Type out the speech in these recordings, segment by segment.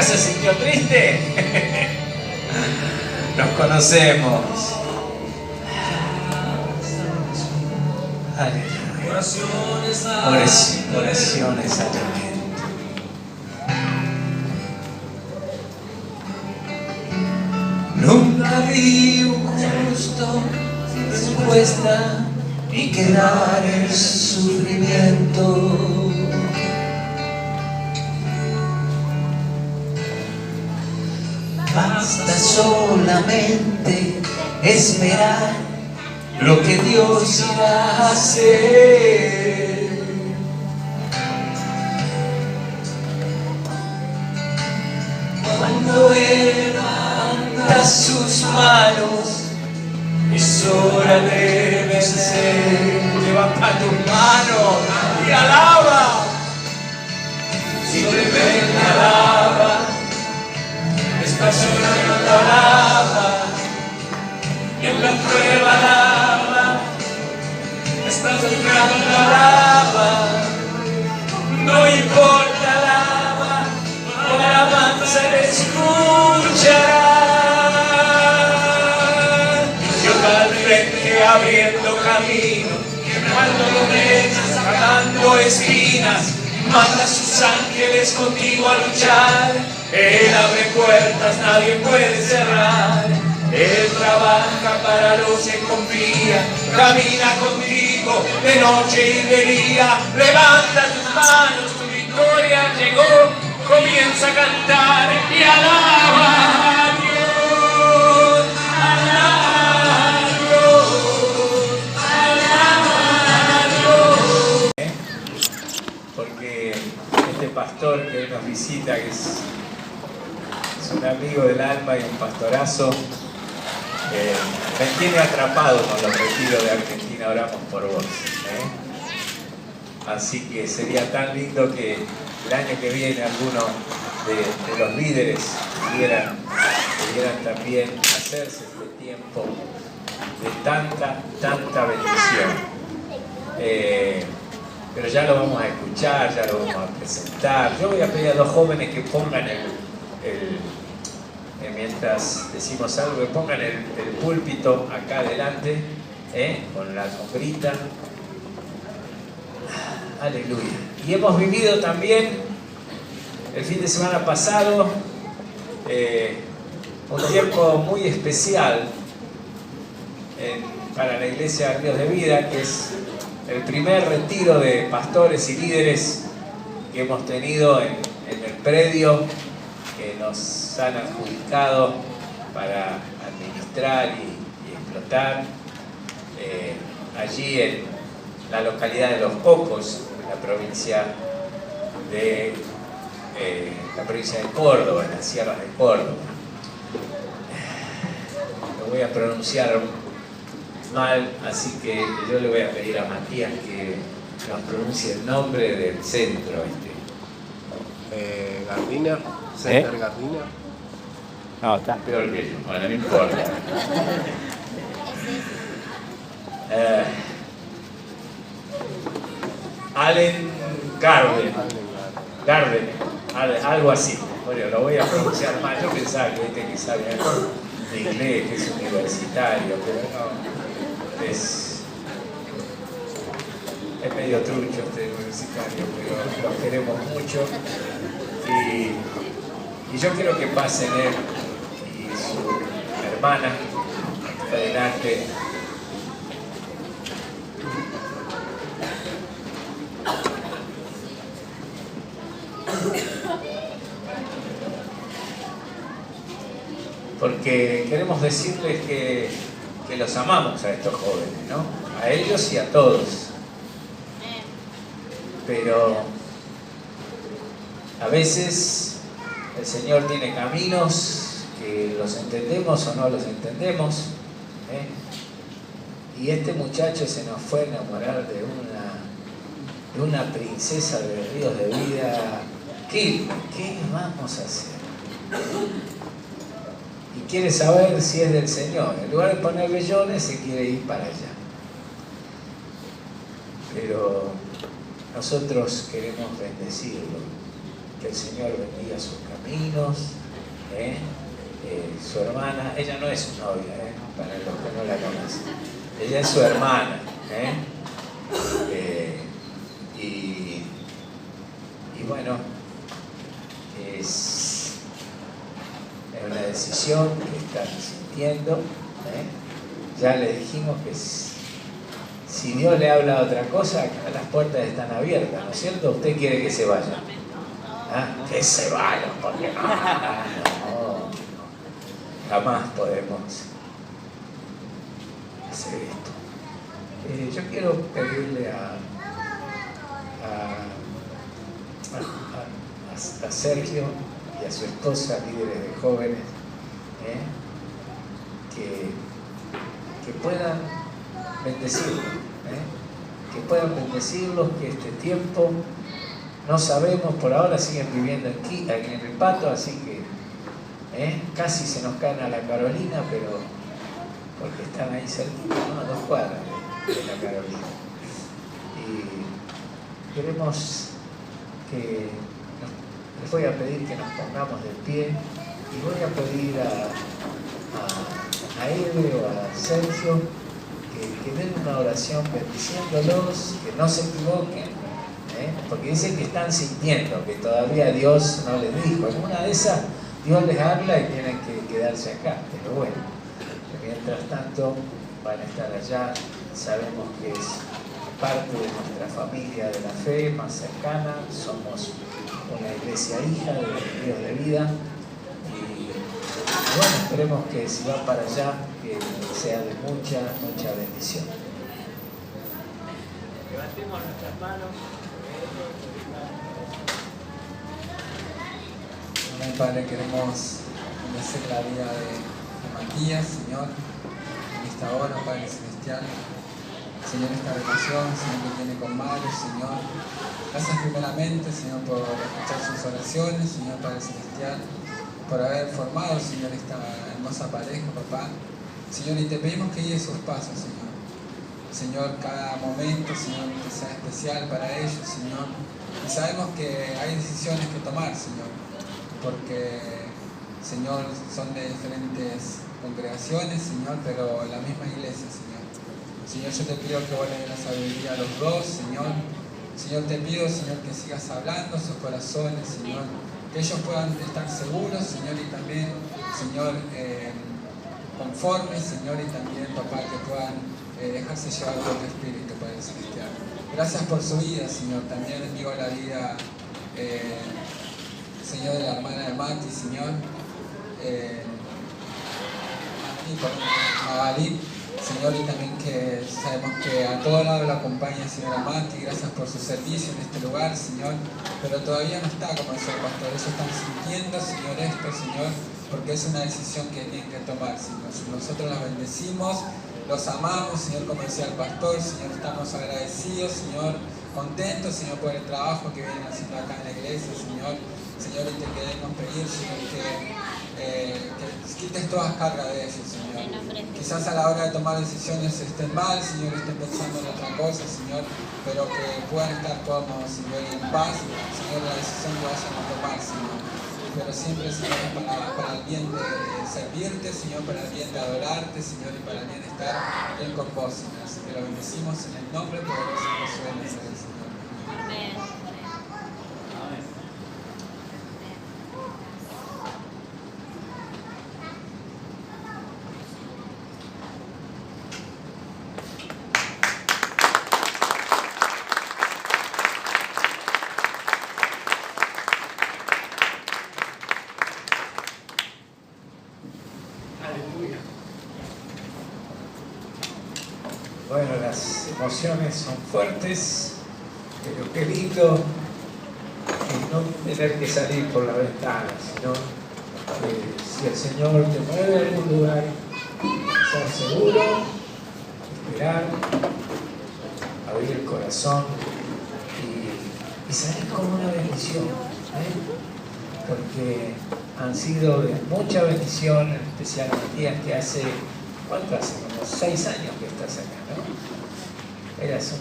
se sintió triste? Nos conocemos. Aleluya. Oraciones al alimento. Nunca vi un justo sin respuesta ni quedar el sufrimiento. Basta solamente esperar lo que Dios irá a hacer. Cuando Él levanta sus manos, es hora de vencer. Levanta tus manos y alaba. Simplemente alaba. Estás llorando, alaba. Y en la prueba alaba. Estás llorando, alaba. No importa, alaba. Con alabanza le escuchará. Al frente abriendo camino, quemando brechas, sacando espinas, manda a sus ángeles contigo a luchar. Él abre puertas, nadie puede cerrar. Él trabaja para los que confían, camina contigo de noche y de día. Levanta tus manos, tu victoria llegó, comienza a cantar y alaba. Porque este pastor que nos visita, que es un amigo del alma y un pastorazo, me tiene atrapado con los retiros de Argentina. Oramos por vos, Así que sería tan lindo que el año que viene algunos de los líderes pudieran también hacerse este tiempo de tanta bendición. Pero ya lo vamos a escuchar, ya lo vamos a presentar. Yo voy a pedir a los jóvenes que pongan mientras decimos algo, que pongan el púlpito acá adelante, con la sombrita. Aleluya. Y hemos vivido también el fin de semana pasado un tiempo muy especial para la Iglesia Ríos de Vida, que es el primer retiro de pastores y líderes que hemos tenido en el predio que nos han adjudicado para administrar y explotar allí en la localidad de Los Cocos, en la provincia de Córdoba, en las sierras de Córdoba. Lo voy a pronunciar mal, así que yo le voy a pedir a Matías que nos pronuncie el nombre del centro Gardiner, Center Gardiner. No, estás peor que yo, bueno, no importa. Allen Garden, algo así. Bueno, lo voy a pronunciar mal. Yo pensaba que sabe algo de inglés, que es universitario, pero no. Es medio trucho este universitario, pero los queremos mucho y yo quiero que pasen él y su hermana adelante. Porque queremos decirles que los amamos a estos jóvenes, ¿no? A ellos y a todos. Pero a veces el Señor tiene caminos que los entendemos o no los entendemos, y este muchacho se nos fue a enamorar de una princesa de Ríos de Vida. ¿Qué vamos a hacer? Y quiere saber si es del Señor. En lugar de poner vellones, se quiere ir para allá. Pero nosotros queremos bendecirlo, que el Señor bendiga sus caminos. Caminos, su hermana, ella no es su novia, para los que no la conocen, ella es su hermana, y bueno, es una decisión que están sintiendo, ya le dijimos que si Dios le habla otra cosa, las puertas están abiertas, ¿no es cierto? Usted quiere que se vaya. ¿Ah? Que se vayan, porque no, jamás podemos hacer esto. Yo quiero pedirle a Sergio y a su esposa, líderes de jóvenes, que puedan bendecirlos, que puedan bendecirlos, que este tiempo, no sabemos, por ahora siguen viviendo aquí en el Pato, así que casi se nos caen a la Carolina, pero porque están ahí cerquita, ¿no? A 2 cuadras de la Carolina. Y queremos que les voy a pedir que nos pongamos de pie y voy a pedir a Eve o a Sergio que den una oración bendiciéndolos, que no se equivoquen, porque dicen que están sintiendo que todavía Dios no les dijo. En una de esas Dios les habla y tienen que quedarse acá, pero bueno, mientras tanto van a estar allá. Sabemos que es parte de nuestra familia de la fe más cercana, somos una iglesia hija de los ríos de vida y bueno, esperemos que si van para allá que sea de mucha bendición. Levantemos nuestras manos. Amén, Padre, queremos bendecir la vida de Matías, Señor, en esta hora, Padre Celestial. Señor, esta relación, Señor, que tiene con Mario, Señor. Gracias primeramente, Señor, por escuchar sus oraciones, Señor, Padre Celestial, por haber formado, Señor, esta hermosa pareja, papá. Señor, y te pedimos que guíes sus pasos, Señor. Señor, cada momento, Señor, que sea especial para ellos, Señor. Y sabemos que hay decisiones que tomar, Señor, porque, Señor, son de diferentes congregaciones, Señor, pero la misma iglesia, Señor. Señor, yo te pido que vos le des la sabiduría a los dos, Señor. Señor, te pido, Señor, que sigas hablando a sus corazones, Señor. Que ellos puedan estar seguros, Señor, y también, Señor, conformes, Señor, y también, papá, que puedan dejarse llevar por tu Espíritu, Padre Celestial. Gracias por su vida, Señor. También bendigo la vida, Señor, de la hermana de Mati, Señor. Magalí, Señor, y también que sabemos que a todo lado la acompaña el Señor Mati. Gracias por su servicio en este lugar, Señor, pero todavía no está como el Señor Pastor. Ellos están sintiendo, Señor, esto, Señor, porque es una decisión que tienen que tomar, Señor. Nosotros los bendecimos, los amamos, Señor, como decía el pastor, Señor, estamos agradecidos, Señor, contentos, Señor, por el trabajo que vienen haciendo acá en la iglesia, Señor. Señor, y te queremos pedir, Señor, que quites todas cargas de ellos, Señor. Quizás a la hora de tomar decisiones estén mal, Señor, estén pensando en otra cosa, Señor, pero que puedan estar cómodos, Señor, y en paz, Señor, la decisión que vayan a tomar, Señor. Pero siempre, Señor, para el bien de servirte, Señor, para el bien de adorarte, Señor, y para el bien de estar bien con vos, Señor. Así que lo bendecimos en el nombre poderoso de Jesús de Nazaret, Señor. Amén. Bueno, las emociones son fuertes, pero qué lindo no tener que salir por la ventana, sino que si el Señor te mueve a algún lugar, estar seguro, esperar, abrir el corazón y salir como una bendición, porque han sido de mucha bendición, en especial Matías, que hace, ¿cuánto hace? Como 6 años que estás acá, ¿no? Eras un,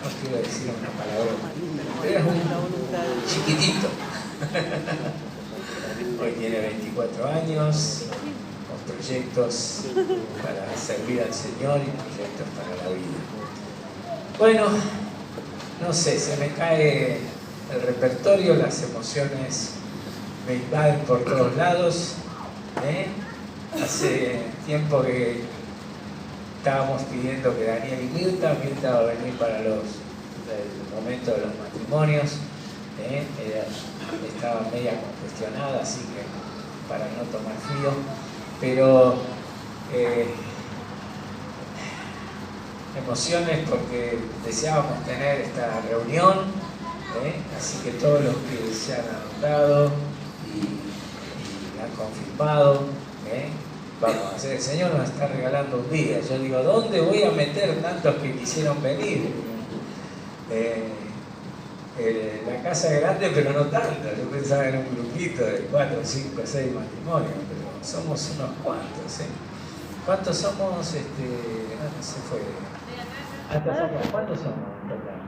no quiero decir una palabra, eras un chiquitito. Hoy tiene 24 años, con proyectos para servir al Señor y proyectos para la vida. Bueno, no sé, se me cae el repertorio, las emociones me invaden por todos lados. Hace tiempo que estábamos pidiendo que Daniel y Mirta va a venir para el momento de los matrimonios. Estaba media congestionada, así que para no tomar frío, pero emociones porque deseábamos tener esta reunión, así que todos los que se han anotado y han confirmado, vamos a hacer. El Señor nos está regalando un día. Yo digo, ¿dónde voy a meter tantos que quisieron venir? La casa es grande, pero no tanto. Yo pensaba en un grupito de 4, 5, 6 matrimonios, pero somos unos cuantos. ¿Cuántos somos? No se fue. ¿Cuántos somos en total?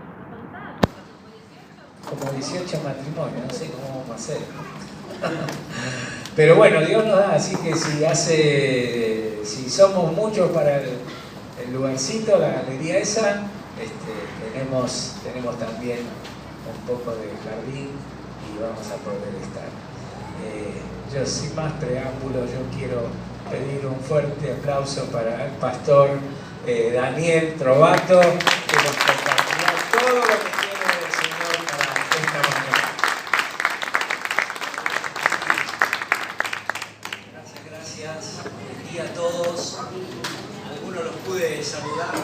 Como 18 matrimonios, no sé cómo vamos a hacer. Pero bueno, Dios nos da, así que si somos muchos para el lugarcito, la galería esa, tenemos también un poco de jardín y vamos a poder estar. Yo sin más preámbulo, yo quiero pedir un fuerte aplauso para el pastor Daniel Trovato, que nos compartirá todo lo que tiene el Señor para esta mañana. Gracias. Buen día a todos. Algunos los pude saludar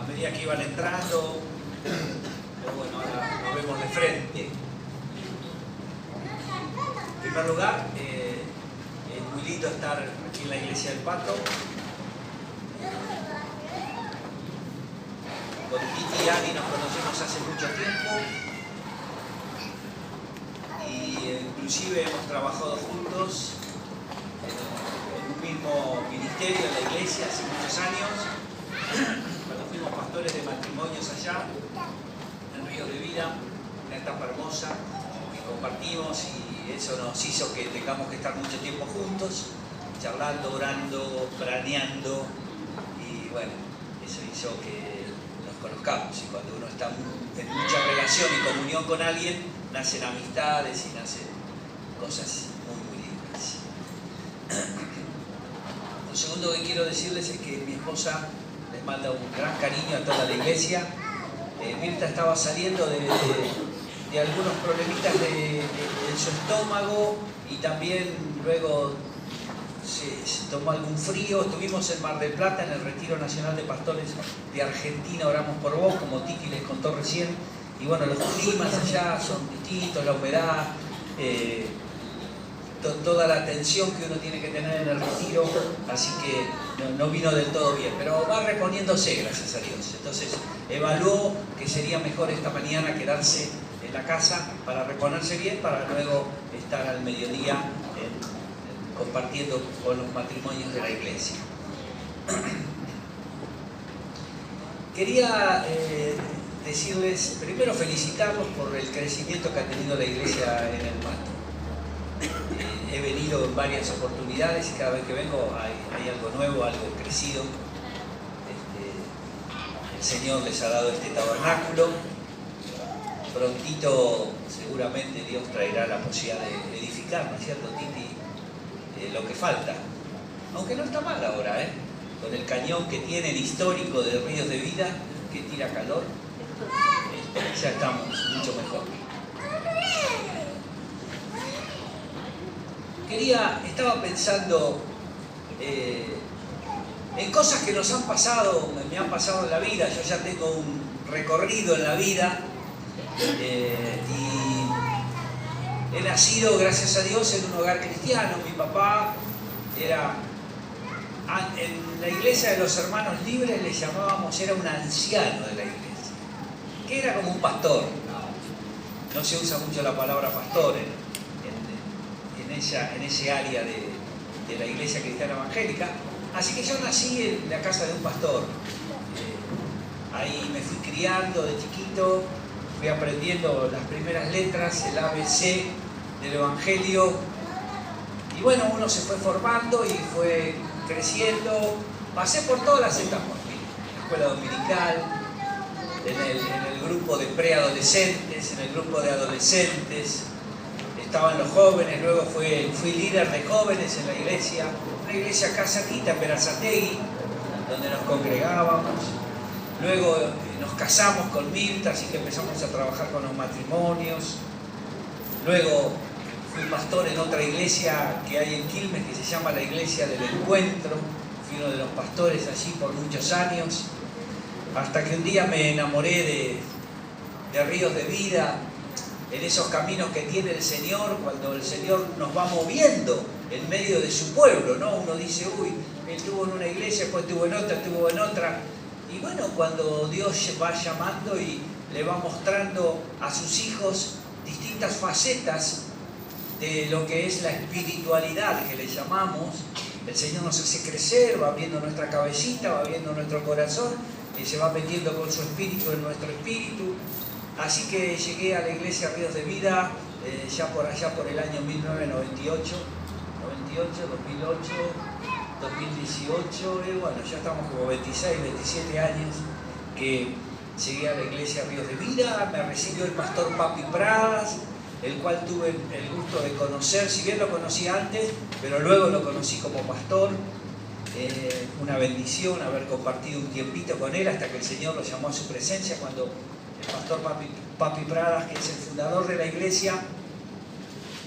a medida que iban entrando, pero bueno, ahora nos vemos de frente. En primer lugar, es muy lindo estar aquí en la iglesia del Pato. Con Titi y Ani nos conocemos hace mucho tiempo y inclusive hemos trabajado juntos en un mismo ministerio en la iglesia hace muchos años, cuando fuimos pastores de matrimonios allá en Ríos de Vida, una etapa hermosa que compartimos, y eso nos hizo que tengamos que estar mucho tiempo juntos, charlando, orando, planeando, y bueno, eso hizo que nos conozcamos. Y cuando uno está en mucha relación y comunión con alguien, nacen amistades y nacen cosas muy lindas. Lo segundo que quiero decirles es que mi esposa les manda un gran cariño a toda la iglesia. Mirta estaba saliendo de algunos problemitas en su estómago, y también luego se tomó algún frío. Estuvimos en Mar del Plata en el Retiro Nacional de Pastores de Argentina, oramos por vos, como Titi les contó recién. Y bueno, los climas allá son distintos, la humedad, toda la atención que uno tiene que tener en el retiro, así que no vino del todo bien, pero va reponiéndose, gracias a Dios. Entonces evaluó que sería mejor esta mañana quedarse en la casa para reponerse bien, para luego estar al mediodía compartiendo con los matrimonios de la iglesia. Quería decirles, primero felicitarlos por el crecimiento que ha tenido la iglesia en el Pato. He venido en varias oportunidades y cada vez que vengo hay algo nuevo, algo crecido. El Señor les ha dado este tabernáculo. Prontito seguramente Dios traerá la posibilidad de edificar, ¿no es cierto, Titi? Lo que falta. Aunque no está mal ahora, con el cañón que tienen histórico de Ríos de Vida, que tira calor, ya estamos mucho mejor. Estaba pensando en cosas que nos han pasado, me han pasado en la vida. Yo ya tengo un recorrido en la vida y he nacido, gracias a Dios, en un hogar cristiano. Mi papá era, en la iglesia de los hermanos libres le llamábamos, era un anciano de la iglesia, que era como un pastor. No se usa mucho la palabra pastor en ese área de la iglesia cristiana evangélica. Así que yo nací en la casa de un pastor. Ahí me fui criando de chiquito fui aprendiendo las primeras letras, el ABC del Evangelio. Y bueno, uno se fue formando y fue creciendo. Pasé por todas las etapas, en la escuela dominical, en el grupo de preadolescentes, en el grupo de adolescentes, estaban los jóvenes, luego fui líder de jóvenes en la iglesia, una iglesia acá cerquita, en Berazategui, donde nos congregábamos. Luego nos casamos con Mirta, así que empezamos a trabajar con los matrimonios. Luego fui pastor en otra iglesia que hay en Quilmes, que se llama la Iglesia del Encuentro. Fui uno de los pastores allí por muchos años, hasta que un día me enamoré de Ríos de Vida, en esos caminos que tiene el Señor, cuando el Señor nos va moviendo en medio de su pueblo, ¿no? Uno dice, uy, él estuvo en una iglesia, después estuvo en otra. Y bueno, cuando Dios va llamando y le va mostrando a sus hijos distintas facetas de lo que es la espiritualidad que le llamamos, el Señor nos hace crecer, va abriendo nuestra cabecita, va abriendo nuestro corazón y se va metiendo con su espíritu en nuestro espíritu. Así que llegué a la iglesia Ríos de Vida ya por allá por el año 1998, 2008, 2018, bueno, ya estamos como 26, 27 años que llegué a la iglesia Ríos de Vida. Me recibió el pastor Papi Pradas, el cual tuve el gusto de conocer, si bien lo conocí antes, pero luego lo conocí como pastor. Una bendición haber compartido un tiempito con él hasta que el Señor lo llamó a su presencia, cuando el pastor Papi Pradas, que es el fundador de la iglesia,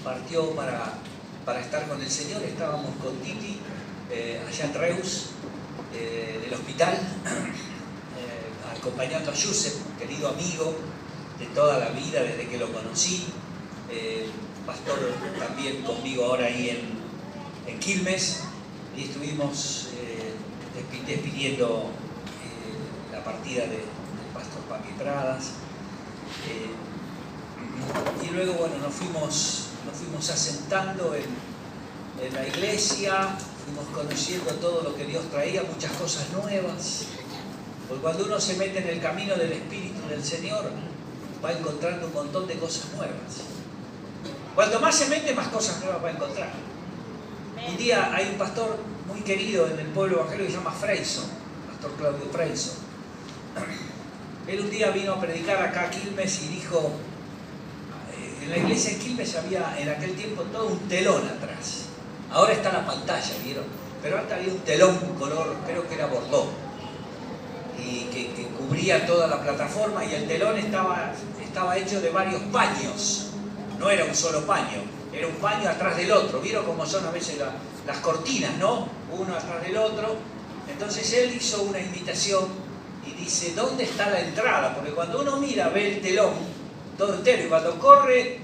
partió para estar con el Señor. Estábamos con Titi allá en Reus, del hospital, acompañando a Yusef, un querido amigo de toda la vida desde que lo conocí, pastor también conmigo ahora ahí en Quilmes, y estuvimos despidiendo la partida del pastor Papi Pradas. Y luego, bueno, nos fuimos asentando en la iglesia, fuimos conociendo todo lo que Dios traía, muchas cosas nuevas. Porque cuando uno se mete en el camino del Espíritu del Señor, va encontrando un montón de cosas nuevas. Cuanto más se mete, más cosas nuevas va a encontrar. Un día hay un pastor muy querido en el pueblo evangélico que se llama Freyson, pastor Claudio Freyson. Él un día vino a predicar acá a Quilmes y dijo, en la iglesia de Quilmes había en aquel tiempo todo un telón atrás. Ahora está la pantalla, ¿vieron? Pero antes había un telón color, creo que era bordó, y que cubría toda la plataforma, y el telón estaba hecho de varios paños. No era un solo paño, era un paño atrás del otro. ¿Vieron cómo son a veces las cortinas, no? Uno atrás del otro. Entonces él hizo una imitación y dice, ¿dónde está la entrada? Porque cuando uno mira, ve el telón todo entero, y cuando corre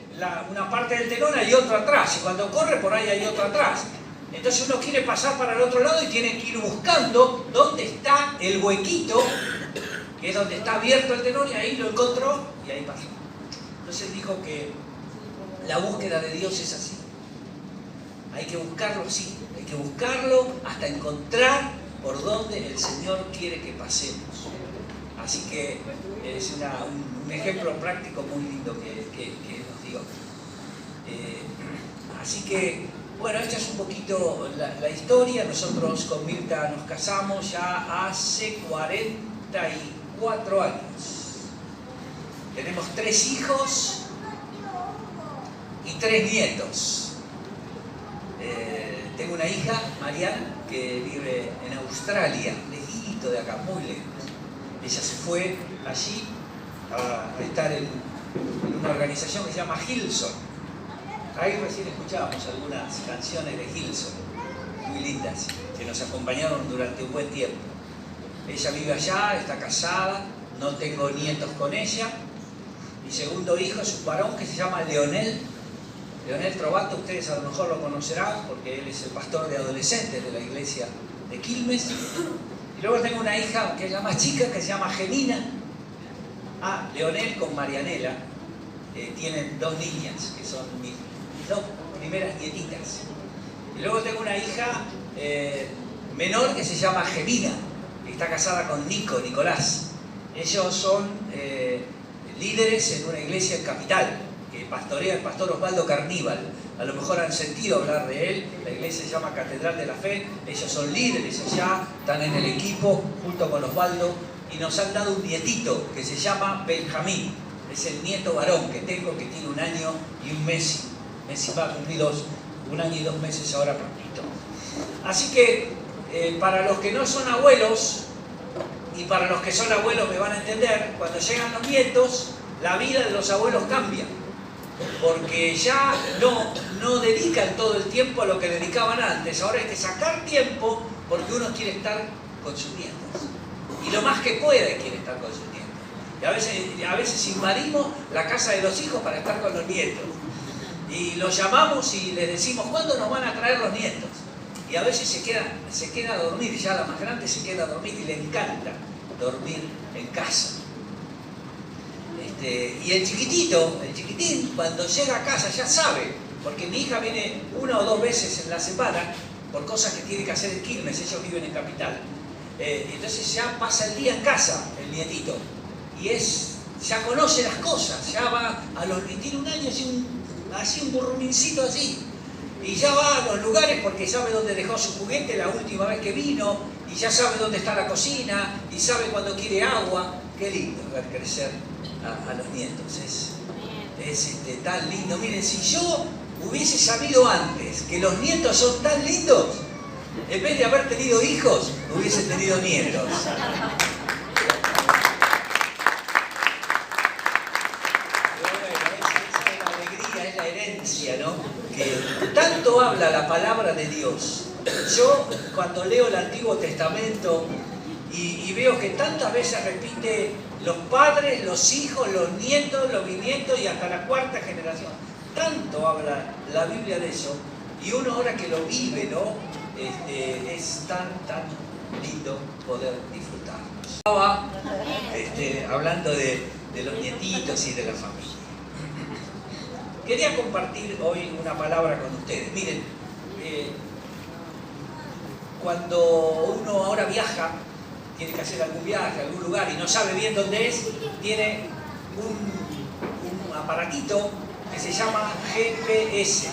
una parte del telón hay otro atrás, y cuando corre por ahí hay otro atrás. Entonces uno quiere pasar para el otro lado y tiene que ir buscando dónde está el huequito, que es donde está abierto el telón, y ahí lo encontró y ahí pasó. Entonces dijo que la búsqueda de Dios es así. Hay que buscarlo así, hay que buscarlo hasta encontrar por dónde el Señor quiere que pasemos. Así que es un ejemplo práctico muy lindo que nos dio. Así que, bueno, esta es un poquito la historia. Nosotros con Mirta nos casamos ya hace 44 años. Tenemos 3 hijos y 3 nietos. Tengo una hija, Mariana, que vive en Australia, lejito de acá, muy lejos. Ella se fue allí a estar en una organización que se llama Hillsong. Ahí recién escuchábamos algunas canciones de Hillsong, muy lindas, que nos acompañaron durante un buen tiempo. Ella vive allá, está casada, no tengo nietos con ella. Mi segundo hijo es un varón que se llama Leonel Trovato. Ustedes a lo mejor lo conocerán porque él es el pastor de adolescentes de la iglesia de Quilmes. Y luego tengo una hija que es la más chica, que se llama Gemina. Leonel con Marianela tienen 2 niñas, que son mis 2 primeras nietitas. Y luego tengo una hija menor que se llama Gemina, que está casada con Nicolás. Ellos son líderes en una iglesia en Capital, que pastorea el pastor Osvaldo Carníbal. A lo mejor han sentido hablar de él. La iglesia se llama Catedral de la Fe. Ellos son líderes allá, están en el equipo junto con Osvaldo y nos han dado un nietito que se llama Benjamín. Es el nieto varón que tengo, que tiene 1 año y 1 mes. Messi va a cumplir 1 año y 2 meses ahora prontito. Así que para los que no son abuelos y para los que son abuelos me van a entender, cuando llegan los nietos, la vida de los abuelos cambia. Porque ya no dedican todo el tiempo a lo que dedicaban antes. Ahora hay que sacar tiempo porque uno quiere estar con sus nietos. Y lo más que puede quiere estar con sus nietos. Y a veces invadimos la casa de los hijos para estar con los nietos. Y los llamamos y les decimos, ¿cuándo nos van a traer los nietos? Y a veces se queda a dormir, ya la más grande se queda a dormir y le encanta dormir en casa. Y el chiquitín, cuando llega a casa ya sabe, porque mi hija viene 1 o 2 veces en la semana por cosas que tiene que hacer en Quilmes, ellos viven en Capital. Entonces ya pasa el día en casa, el nietito, y ya conoce las cosas, ya va tiene 1 año, así un burrumincito así, y ya va a los lugares porque sabe dónde dejó su juguete la última vez que vino, y ya sabe dónde está la cocina, y sabe cuando quiere agua. Qué lindo ver crecer a los nietos, es tan lindo. Miren, si yo hubiese sabido antes que los nietos son tan lindos, en vez de haber tenido hijos, hubiese tenido nietos. Es la alegría, es la herencia, ¿no? Que tanto habla la palabra de Dios. Yo cuando leo el Antiguo Testamento y veo que tantas veces repite los padres, los hijos, los nietos, los bisnietos y hasta la 4ª generación. Tanto habla la Biblia de eso. Y uno ahora que lo vive, ¿no? Es tan lindo poder disfrutarlo. Estaba hablando de los nietitos y de la familia. Quería compartir hoy una palabra con ustedes. Miren, cuando uno ahora viaja, tiene que hacer algún viaje a algún lugar y no sabe bien dónde es, tiene un aparatito que se llama GPS.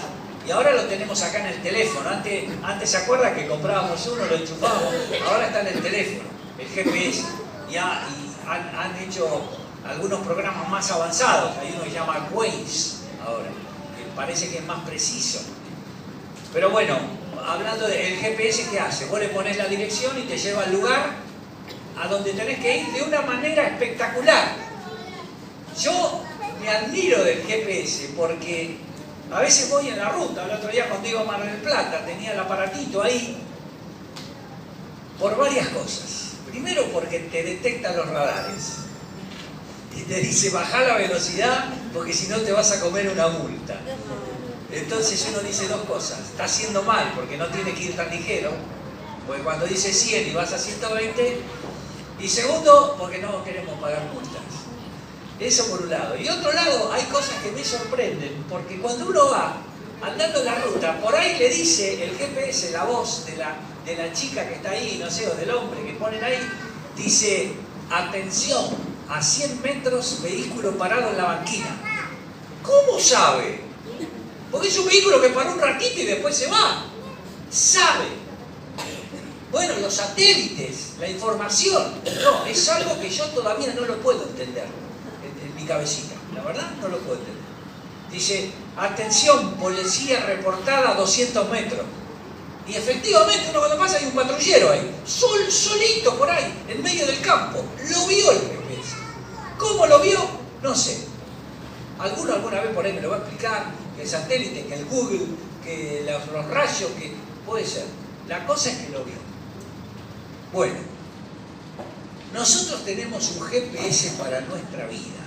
Y ahora lo tenemos acá en el teléfono. Antes se acuerda que comprábamos uno, lo enchufábamos, ahora está en el teléfono, el GPS. Y han hecho algunos programas más avanzados. Hay uno que se llama Waze ahora, que parece que es más preciso. Pero bueno, hablando del GPS, ¿qué hace? Vos le pones la dirección y te lleva al lugar a donde tenés que ir de una manera espectacular. Yo me admiro del GPS porque a veces voy en la ruta. El otro día cuando iba a Mar del Plata tenía el aparatito ahí por varias cosas. Primero porque te detecta los radares y te dice bajá la velocidad porque si no te vas a comer una multa. Entonces uno dice 2 cosas: está haciendo mal porque no tiene que ir tan ligero, porque cuando dice 100 y vas a 120, y segundo porque no queremos pagar multas. Eso por un lado. Y otro lado, hay cosas que me sorprenden, porque cuando uno va andando en la ruta, por ahí le dice el GPS, la voz de la chica que está ahí, no sé, o del hombre que ponen ahí, dice: atención, a 100 metros vehículo parado en la banquina. ¿Cómo sabe? Porque es un vehículo que paró un ratito y después se va. Sabe. Bueno, los satélites, la información. No, es algo que yo todavía no lo puedo entender en mi cabecita. La verdad, no lo puedo entender. Dice: atención, policía reportada a 200 metros. Y efectivamente, uno cuando pasa hay un patrullero ahí, solito por ahí, en medio del campo. Lo vio el GPS. ¿Cómo lo vio? No sé. Alguna vez por ahí me lo va a explicar, que el satélite, que el Google, que los rayos, que puede ser. La cosa es que lo vio. Bueno, nosotros tenemos un GPS para nuestra vida,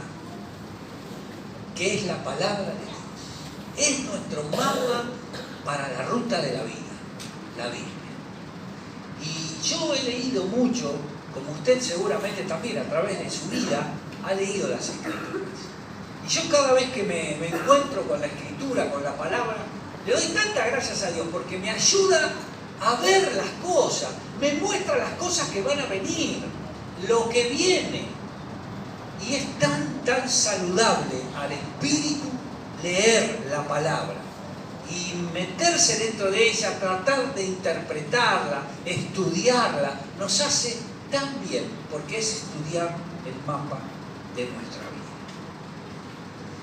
que es la palabra de Dios. Es nuestro mapa para la ruta de la vida, la Biblia. Y yo he leído mucho, como usted seguramente también a través de su vida ha leído las Escrituras. Y yo cada vez que me encuentro con la Escritura, con la palabra, le doy tantas gracias a Dios porque me ayuda a ver las cosas, me muestra las cosas que van a venir, lo que viene. Y es tan tan saludable al espíritu leer la palabra y meterse dentro de ella, tratar de interpretarla, estudiarla, nos hace tan bien, porque es estudiar el mapa de nuestra vida.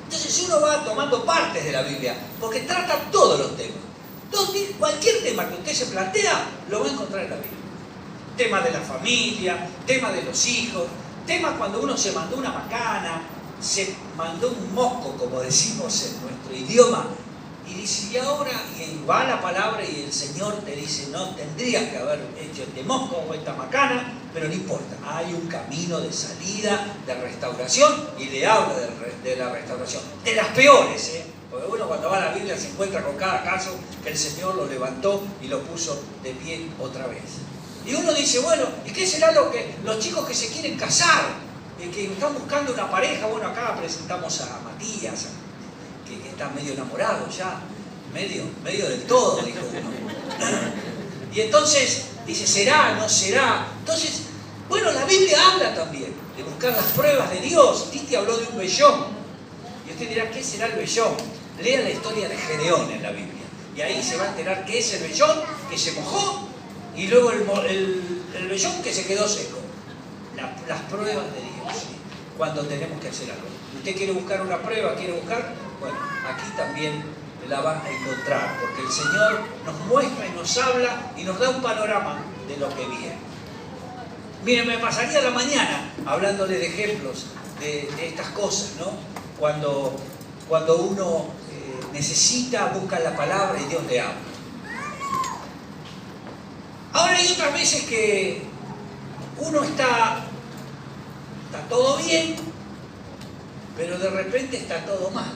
Entonces, si uno va tomando partes de la Biblia, porque trata todos los temas, cualquier tema que usted se plantea, lo va a encontrar en la Biblia. Tema de la familia, tema de los hijos, tema cuando uno se mandó una macana, se mandó un mosco, como decimos en nuestro idioma, y dice, y ahora, y va la palabra y el Señor te dice, no tendrías que haber hecho este mosco o esta macana, pero no importa, hay un camino de salida, de restauración, y le habla de la restauración, de las peores, porque uno cuando va a la Biblia se encuentra con cada caso que el Señor lo levantó y lo puso de pie otra vez. Y uno dice, bueno, ¿y qué será lo que los chicos que se quieren casar, que están buscando una pareja? Bueno, acá presentamos a Matías, que está medio enamorado ya, medio del todo, dijo uno. Y entonces dice, ¿será? ¿No será? Entonces, bueno, la Biblia habla también de buscar las pruebas de Dios. Titi habló de un vellón. Y usted dirá, ¿qué será el vellón? Lea la historia de Gedeón en la Biblia. Y ahí se va a enterar qué es el vellón, que se mojó, y luego el vellón que se quedó seco. Las pruebas de Dios, ¿sí? Cuando tenemos que hacer algo. ¿Usted quiere buscar una prueba? ¿Quiere buscar? Bueno, aquí también la van a encontrar, porque el Señor nos muestra y nos habla y nos da un panorama de lo que viene. Miren, me pasaría la mañana hablándole de ejemplos de estas cosas, ¿no? Cuando uno necesita, busca la palabra y Dios le habla. Ahora hay otras veces que uno está todo bien, pero de repente está todo mal.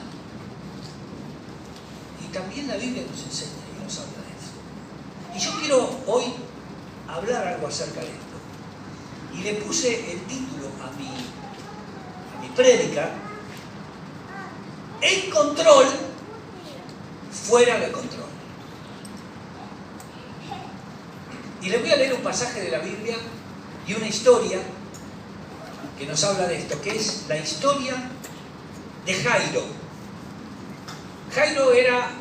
Y también la Biblia nos enseña y nos habla de eso. Y yo quiero hoy hablar algo acerca de esto. Y le puse el título a mi prédica: el control fuera de control. Y les voy a leer un pasaje de la Biblia y una historia que nos habla de esto, que es la historia de Jairo. Jairo era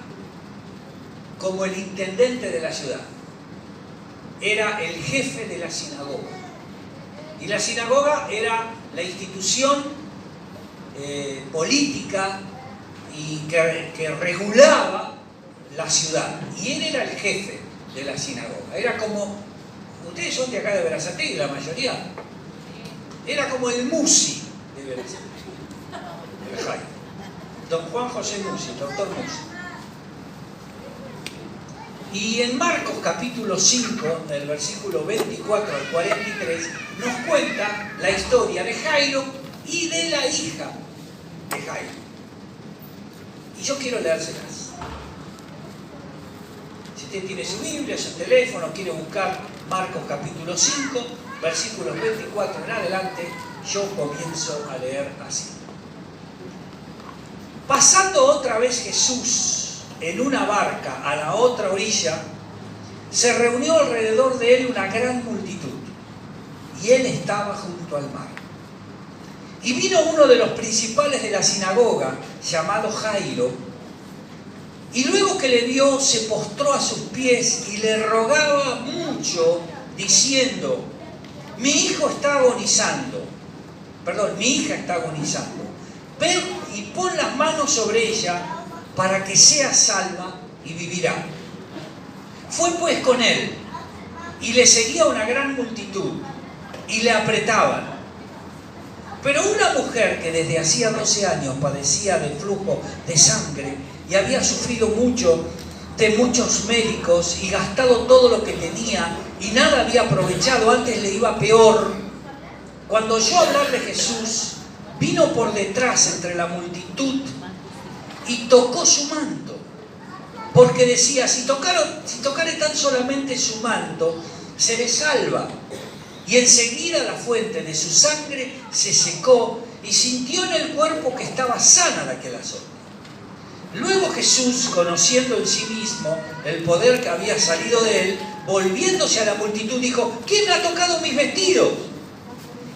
como el intendente de la ciudad, era el jefe de la sinagoga. Y la sinagoga era la institución política y que regulaba la ciudad. Y él era el jefe de la sinagoga. Era como, ustedes son de acá de Berazategui, la mayoría. Era como el Musi de Berazategui, el Jairo. Don Juan José Musi, doctor Musi. Y en Marcos capítulo 5, del versículo 24 al 43, nos cuenta la historia de Jairo y de la hija de Jairo. Y yo quiero leérselas. Si usted tiene su Biblia, su teléfono, quiere buscar Marcos capítulo 5, versículos 24 en adelante, yo comienzo a leer así. Pasando otra vez Jesús en una barca a la otra orilla, se reunió alrededor de él una gran multitud, y él estaba junto al mar. Y vino uno de los principales de la sinagoga, llamado Jairo, y luego que le vio, se postró a sus pies y le rogaba mucho, diciendo: mi hija está agonizando. Ven y pon las manos sobre ella para que sea salva y vivirá. Fue pues con él, y le seguía una gran multitud, y le apretaban. Pero una mujer que desde hacía 12 años padecía de flujo de sangre, y había sufrido mucho de muchos médicos, y gastado todo lo que tenía, y nada había aprovechado, antes le iba peor, cuando oyó hablar de Jesús, vino por detrás entre la multitud, y tocó su manto, porque decía: si tocare tan solamente su manto, seré salva. Y enseguida la fuente de su sangre se secó, y sintió en el cuerpo que estaba sana de aquel azote. Luego Jesús, conociendo en sí mismo el poder que había salido de él, volviéndose a la multitud, dijo: ¿quién ha tocado mis vestidos?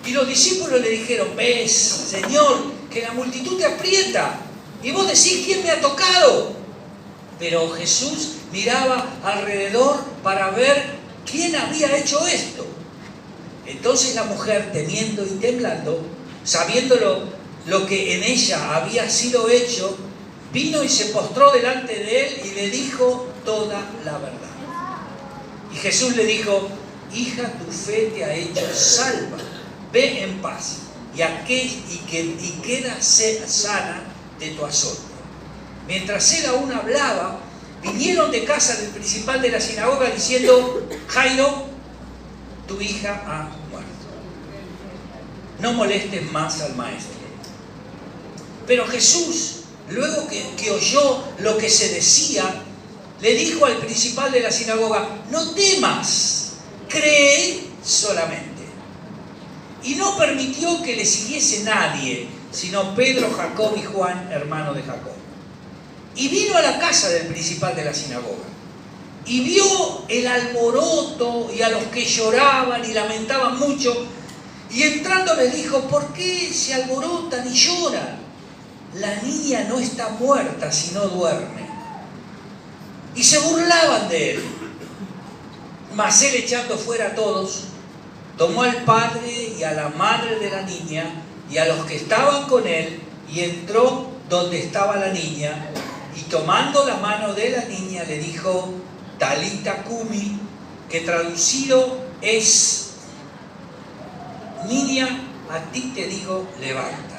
Y los discípulos le dijeron: ¿ves, Señor, que la multitud te aprieta y vos decís, ¿quién me ha tocado? Pero Jesús miraba alrededor para ver quién había hecho esto. Entonces la mujer, temiendo y temblando, sabiendo lo que en ella había sido hecho, vino y se postró delante de él y le dijo toda la verdad. Y Jesús le dijo, hija, tu fe te ha hecho salva, ve en paz y queda sana de tu azote. Mientras él aún hablaba, vinieron de casa del principal de la sinagoga diciendo, Jairo, tu hija ha muerto. No molestes más al maestro. Pero Jesús, luego que oyó lo que se decía, le dijo al principal de la sinagoga, no temas, cree solamente. Y no permitió que le siguiese nadie, sino Pedro, Jacob y Juan, hermano de Jacob. Y vino a la casa del principal de la sinagoga. Y vio el alboroto y a los que lloraban y lamentaban mucho. Y entrando les dijo, ¿por qué se alborotan y lloran? La niña no está muerta, sino duerme. Y se burlaban de él. Mas él, echando fuera a todos, tomó al padre y a la madre de la niña y a los que estaban con él y entró donde estaba la niña y tomando la mano de la niña le dijo, Talita Cumi, que traducido es, niña, a ti te digo, levántate.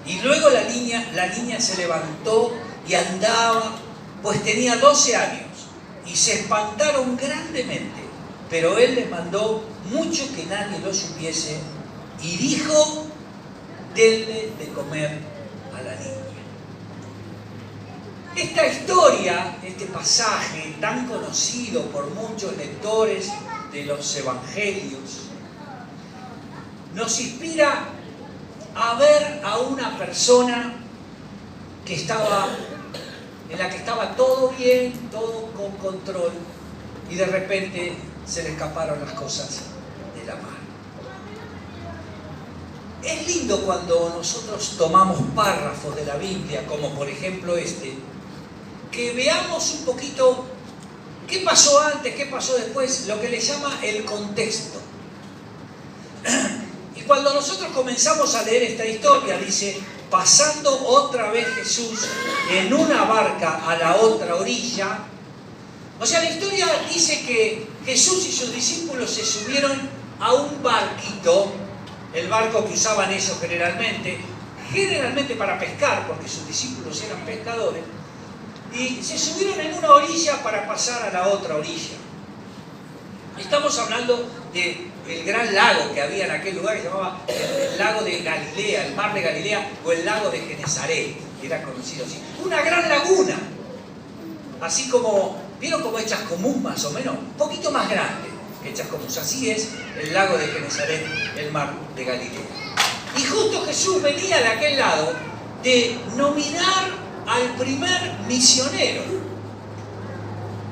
Y luego la niña se levantó y andaba, pues tenía 12 años, y se espantaron grandemente, pero él les mandó mucho que nadie lo supiese, y dijo, denle de comer a la niña. Esta historia, este pasaje tan conocido por muchos lectores de los evangelios, nos inspira a ver a una persona en la que estaba todo bien, todo con control, y de repente se le escaparon las cosas de la mano. Es lindo cuando nosotros tomamos párrafos de la Biblia, como por ejemplo este, que veamos un poquito qué pasó antes, qué pasó después, lo que le llama el contexto. Y cuando nosotros comenzamos a leer esta historia, dice, pasando otra vez Jesús en una barca a la otra orilla. O sea, la historia dice que Jesús y sus discípulos se subieron a un barquito, el barco que usaban ellos generalmente para pescar, porque sus discípulos eran pescadores, y se subieron en una orilla para pasar a la otra orilla. Estamos hablando del gran lago que había en aquel lugar, que se llamaba el lago de Galilea, el mar de Galilea, o el lago de Genesaret, que era conocido así. Una gran laguna, así como, ¿vieron como Chascomús más o menos? Un poquito más grande que Chascomús. Así es el lago de Genesaret, el mar de Galilea. Y justo Jesús venía de aquel lado de nominar al primer misionero,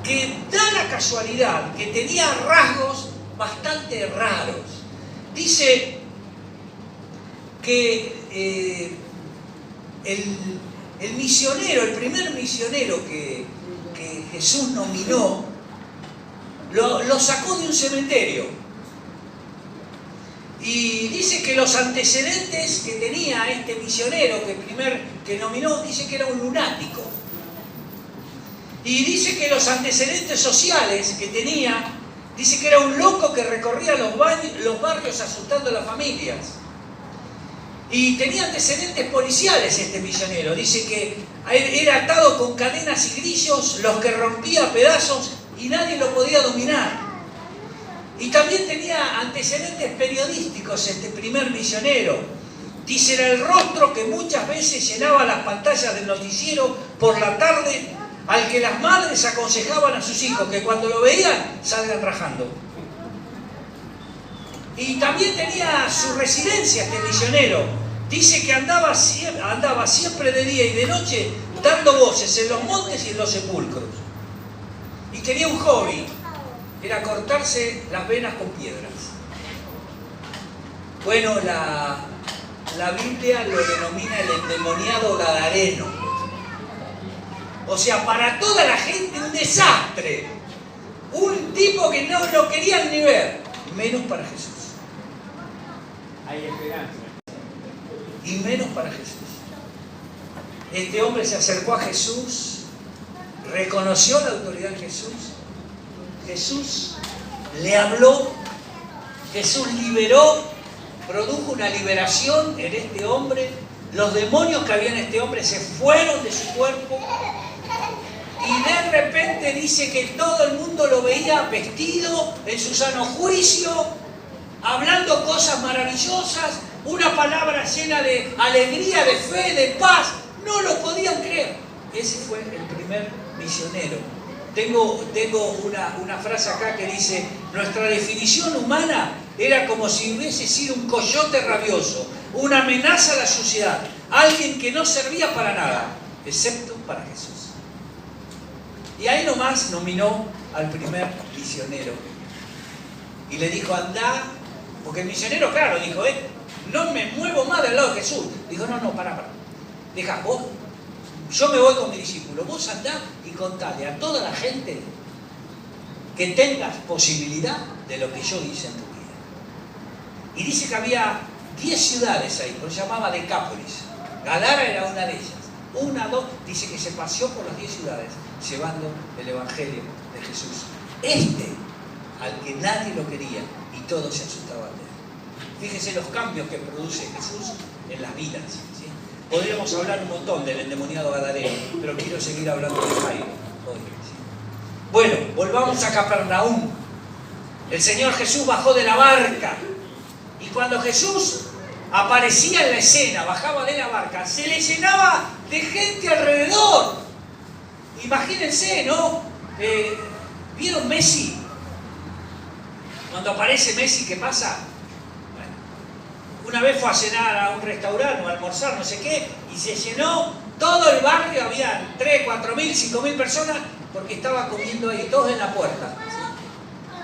que da la casualidad que tenía rasgos bastante raros. Dice que el misionero, el primer misionero que Jesús nominó, lo sacó de un cementerio. Y dice que los antecedentes que tenía este misionero que nominó, dice que era un lunático. Y dice que los antecedentes sociales que tenía, dice que era un loco que recorría los barrios asustando a las familias. Y tenía antecedentes policiales este misionero. Dice que era atado con cadenas y grillos, los que rompía a pedazos y nadie lo podía dominar. Y también tenía antecedentes periodísticos este primer misionero. Dice, era el rostro que muchas veces llenaba las pantallas del noticiero por la tarde, al que las madres aconsejaban a sus hijos que cuando lo veían salgan rajando. Y también tenía su residencia este misionero. Dice que andaba siempre de día y de noche dando voces en los montes y en los sepulcros. Y tenía un hobby, era cortarse las venas con piedras. Bueno, la la Biblia lo denomina el endemoniado gadareno. O sea, para toda la gente un desastre. Un tipo que no lo querían ni ver, menos para Jesús. Hay esperanza. Y menos para Jesús. Este hombre se acercó a Jesús, reconoció la autoridad de Jesús, Jesús le habló, Jesús liberó, produjo una liberación en este hombre, los demonios que había en este hombre se fueron de su cuerpo y de repente dice que todo el mundo lo veía vestido en su sano juicio, hablando cosas maravillosas, una palabra llena de alegría, de fe, de paz. No lo podían creer. Ese fue el primer misionero. Tengo una frase acá que dice: nuestra definición humana era como si hubiese sido un coyote rabioso, una amenaza a la sociedad, alguien que no servía para nada, excepto para Jesús. Y ahí nomás nominó al primer misionero. Y le dijo: andá, porque el misionero, claro, dijo: no me muevo más del lado de Jesús. Dijo: no, pará. Deja, vos, yo me voy con mi discípulo, vos andá y contale a toda la gente que tengas posibilidad de lo que yo hice en tu vida. Y dice que había 10 ciudades ahí, lo llamaba Decápolis. Gadara era una de ellas. 2, dice que se paseó por las 10 ciudades, llevando el Evangelio de Jesús. Al que nadie lo quería y todos se asustaban de él. Fíjese los cambios que produce Jesús en las vidas. ¿Sí? Podríamos hablar un montón del endemoniado gadareno, pero quiero seguir hablando de Jairo hoy. ¿Sí? Bueno, volvamos a Capernaum. El Señor Jesús bajó de la barca y cuando Jesús aparecía en la escena, bajaba de la barca, se le llenaba de gente alrededor. Imagínense, ¿no? ¿Vieron Messi? Cuando aparece Messi, ¿qué pasa? Una vez fue a cenar a un restaurante o a almorzar, no sé qué, y se llenó todo el barrio, había 3, 4.000, 5.000 personas, porque estaba comiendo ahí, todos en la puerta. ¿Sí?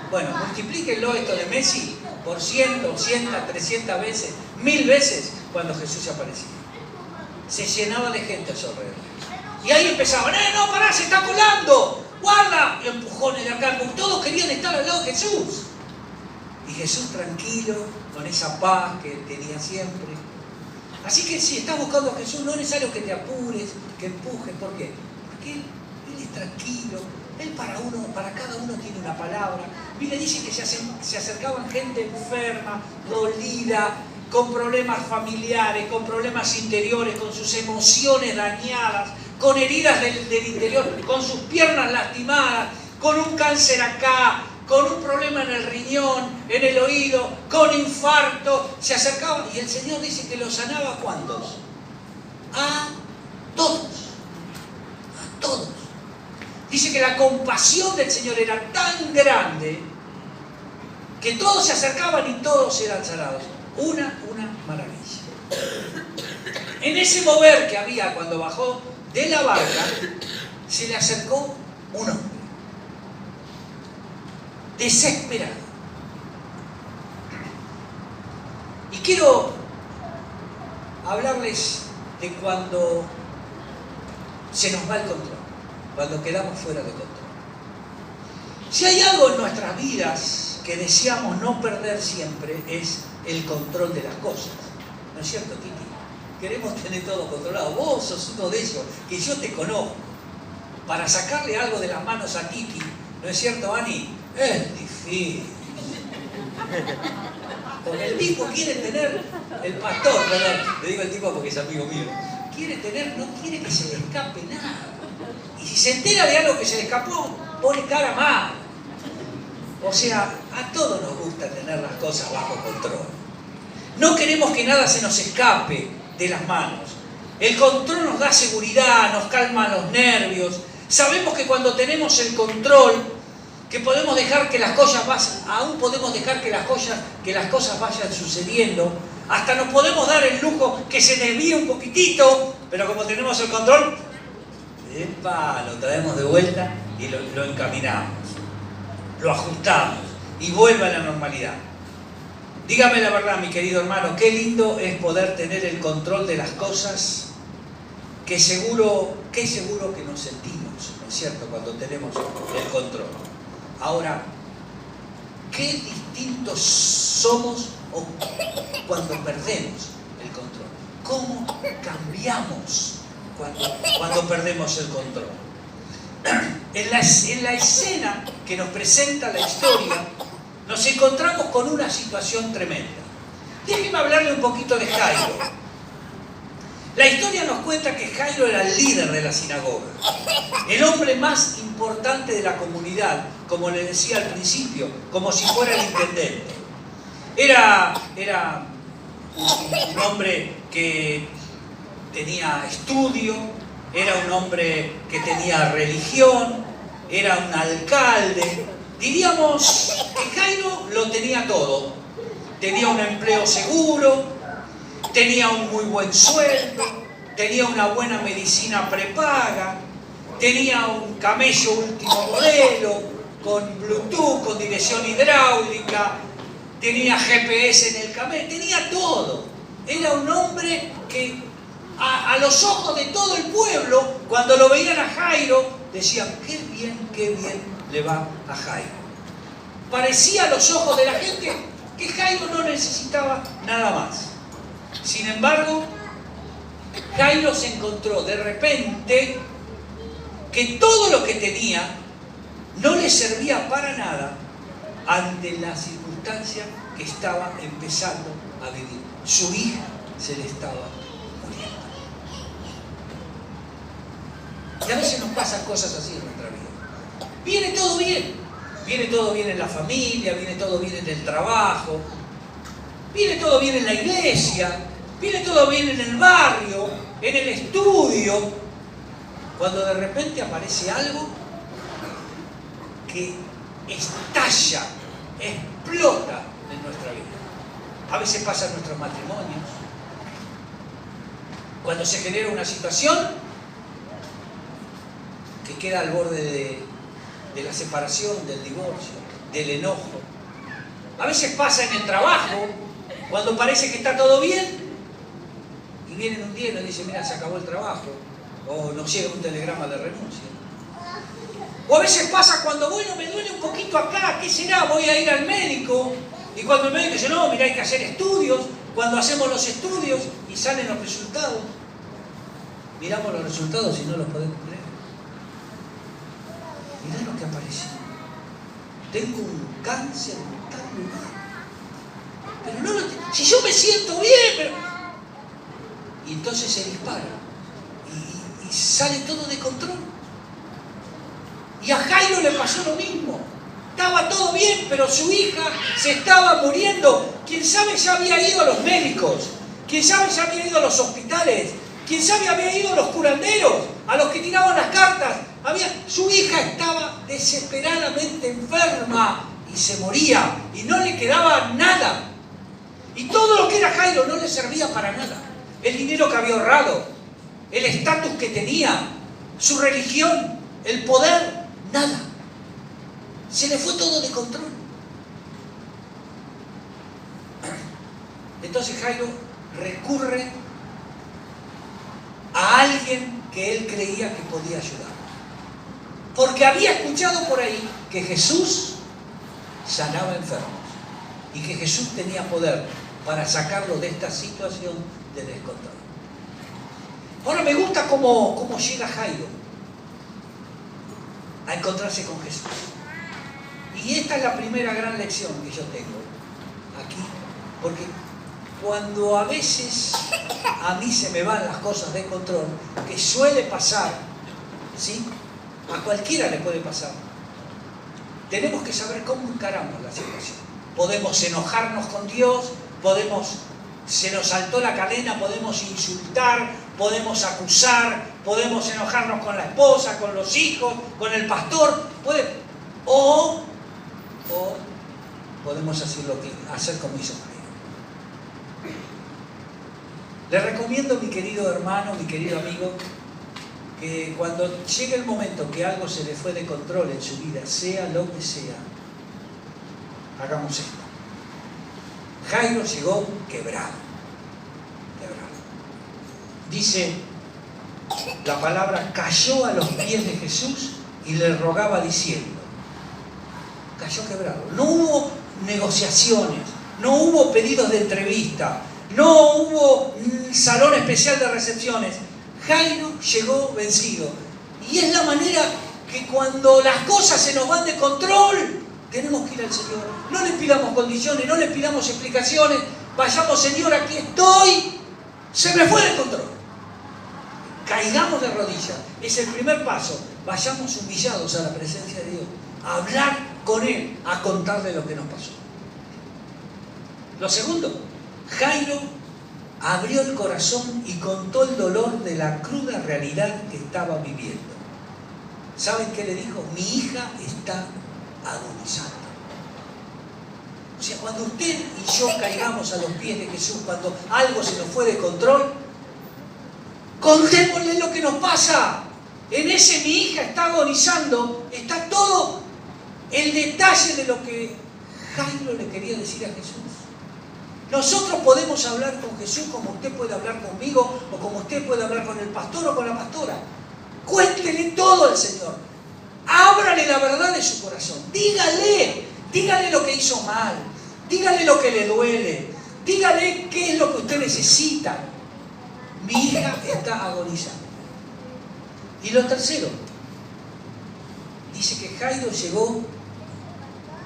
Bueno, multiplíquenlo esto de Messi por 100, 200, 300 veces, 1000 veces cuando Jesús aparecía. Se llenaba de gente a su alrededor. Y ahí empezaban: no, pará, se está colando, guarda, empujones de acá, porque todos querían estar al lado de Jesús. Y Jesús tranquilo, con esa paz que tenía siempre. Así que si estás buscando a Jesús, no es necesario que te apures, que empujes. ¿Por qué? Porque Él es tranquilo. Él para cada uno tiene una palabra. Biblia dice que se acercaban gente enferma, dolida, con problemas familiares, con problemas interiores, con sus emociones dañadas, con heridas del interior, con sus piernas lastimadas, con un cáncer acá, con un problema en el riñón, en el oído, con infarto. Se acercaban y el Señor dice que los sanaba. ¿A cuántos? A todos. A todos. Dice que la compasión del Señor era tan grande que todos se acercaban y todos eran sanados. Una maravilla. En ese mover que había cuando bajó de la barca, se le acercó un hombre desesperado. Y quiero hablarles de cuando se nos va el control, cuando quedamos fuera de control. Si hay algo en nuestras vidas que deseamos no perder siempre, es el control de las cosas. ¿No es cierto, Titi? Queremos tener todo controlado. Vos sos uno de ellos, que yo te conozco. Para sacarle algo de las manos a Titi, ¿no es cierto, Ani? Es difícil. Porque el tipo quiere tener, el pastor, perdón, le digo al tipo porque es amigo mío, no quiere que se le escape nada. Y si se entera de algo que se le escapó, pone cara mal. O sea, a todos nos gusta tener las cosas bajo control. No queremos que nada se nos escape de las manos. El control nos da seguridad, nos calma los nervios. Sabemos que cuando tenemos el control, que podemos dejar que las cosas aún podemos dejar que las cosas vayan sucediendo, hasta nos podemos dar el lujo que se desvíe un poquitito, pero como tenemos el control, lo traemos de vuelta y lo encaminamos, lo ajustamos y vuelve a la normalidad. Dígame la verdad, mi querido hermano, qué lindo es poder tener el control de las cosas que seguro que nos sentimos, ¿no es cierto?, cuando tenemos el control. Ahora, qué distintos somos cuando perdemos el control. ¿Cómo cambiamos cuando perdemos el control? En la escena que nos presenta la historia, nos encontramos con una situación tremenda. Déjenme hablarle un poquito de Jairo. La historia nos cuenta que Jairo era el líder de la sinagoga, el hombre más importante de la comunidad, como le decía al principio, como si fuera el intendente. Era un hombre que tenía estudio, era un hombre que tenía religión, era un alcalde. Diríamos que Jairo lo tenía todo. Tenía un empleo seguro, tenía un muy buen sueldo, tenía una buena medicina prepaga, tenía un camello último modelo, con Bluetooth, con dirección hidráulica, tenía GPS en el camello, tenía todo. Era un hombre que a los ojos de todo el pueblo, cuando lo veían a Jairo, decían, qué bien le va a Jairo. Parecía a los ojos de la gente que Jairo no necesitaba nada más. Sin embargo, Jairo se encontró de repente que todo lo que tenía no le servía para nada ante la circunstancia que estaba empezando a vivir. Su hija se le estaba muriendo. Y a veces nos pasan cosas así en nuestra vida. Viene todo bien. Viene todo bien en la familia, viene todo bien en el trabajo, viene todo bien en la iglesia, viene todo bien en el barrio, en el estudio. Cuando de repente aparece algo que estalla, explota en nuestra vida. A veces pasa en nuestros matrimonios. Cuando se genera una situación que queda al borde de la separación, del divorcio, del enojo. A veces pasa en el trabajo, cuando parece que está todo bien, y vienen un día y nos dicen, mira, se acabó el trabajo, o nos llega un telegrama de renuncia. O a veces pasa cuando, bueno, me duele un poquito acá, ¿qué será? Voy a ir al médico, y cuando el médico dice, no, mira, hay que hacer estudios, cuando hacemos los estudios y salen los resultados, miramos los resultados y no los podemos creer. Mirá lo que apareció. Tengo un cáncer en tal lugar. Pero no lo si yo me siento bien, pero... Y entonces se dispara. Y sale todo de control. Y a Jairo le pasó lo mismo. Estaba todo bien, pero su hija se estaba muriendo. Quién sabe ya había ido a los médicos. Quién sabe ya había ido a los hospitales. Quién sabe había ido a los curanderos, a los que tiraban las cartas. Su hija estaba desesperadamente enferma y se moría y no le quedaba nada. Y todo lo que era Jairo no le servía para nada. El dinero que había ahorrado, el estatus que tenía, su religión, el poder, nada. Se le fue todo de control. Entonces Jairo recurre a alguien que él creía que podía ayudar. Porque había escuchado por ahí que Jesús sanaba enfermos y que Jesús tenía poder para sacarlo de esta situación de descontrol. Ahora me gusta cómo llega Jairo a encontrarse con Jesús. Y esta es la primera gran lección que yo tengo aquí, porque cuando a veces a mí se me van las cosas de control, que suele pasar, ¿sí? A cualquiera le puede pasar. Tenemos que saber cómo encaramos la situación. Podemos enojarnos con Dios, se nos saltó la cadena, podemos insultar, podemos acusar, podemos enojarnos con la esposa, con los hijos, con el pastor, o podemos hacer como hizo Jairo. Le recomiendo, mi querido hermano, mi querido amigo, que cuando llegue el momento que algo se le fue de control en su vida, sea lo que sea, hagamos esto. Jairo llegó quebrado. Dice la palabra, cayó a los pies de Jesús y le rogaba diciendo, cayó quebrado. No hubo negociaciones, no hubo pedidos de entrevista, no hubo salón especial de recepciones. Jairo llegó vencido. Y es la manera que cuando las cosas se nos van de control, tenemos que ir al Señor. No le pidamos condiciones, no le pidamos explicaciones. Vayamos, Señor, aquí estoy. Se me fue de control. Caigamos de rodillas. Es el primer paso. Vayamos humillados a la presencia de Dios. A hablar con Él, a contarle lo que nos pasó. Lo segundo, Jairo abrió el corazón y contó el dolor de la cruda realidad que estaba viviendo. ¿Saben qué le dijo? Mi hija está agonizando. O sea, cuando usted y yo caigamos a los pies de Jesús, cuando algo se nos fue de control, contémosle lo que nos pasa. En ese mi hija está agonizando, está todo el detalle de lo que Jairo le quería decir a Jesús. Nosotros podemos hablar con Jesús como usted puede hablar conmigo, o como usted puede hablar con el pastor o con la pastora. Cuéntele todo al Señor. Ábrale la verdad de su corazón. Dígale lo que hizo mal. Dígale lo que le duele. Dígale qué es lo que usted necesita. Mi hija está agonizando. Y lo tercero, dice que Jairo llegó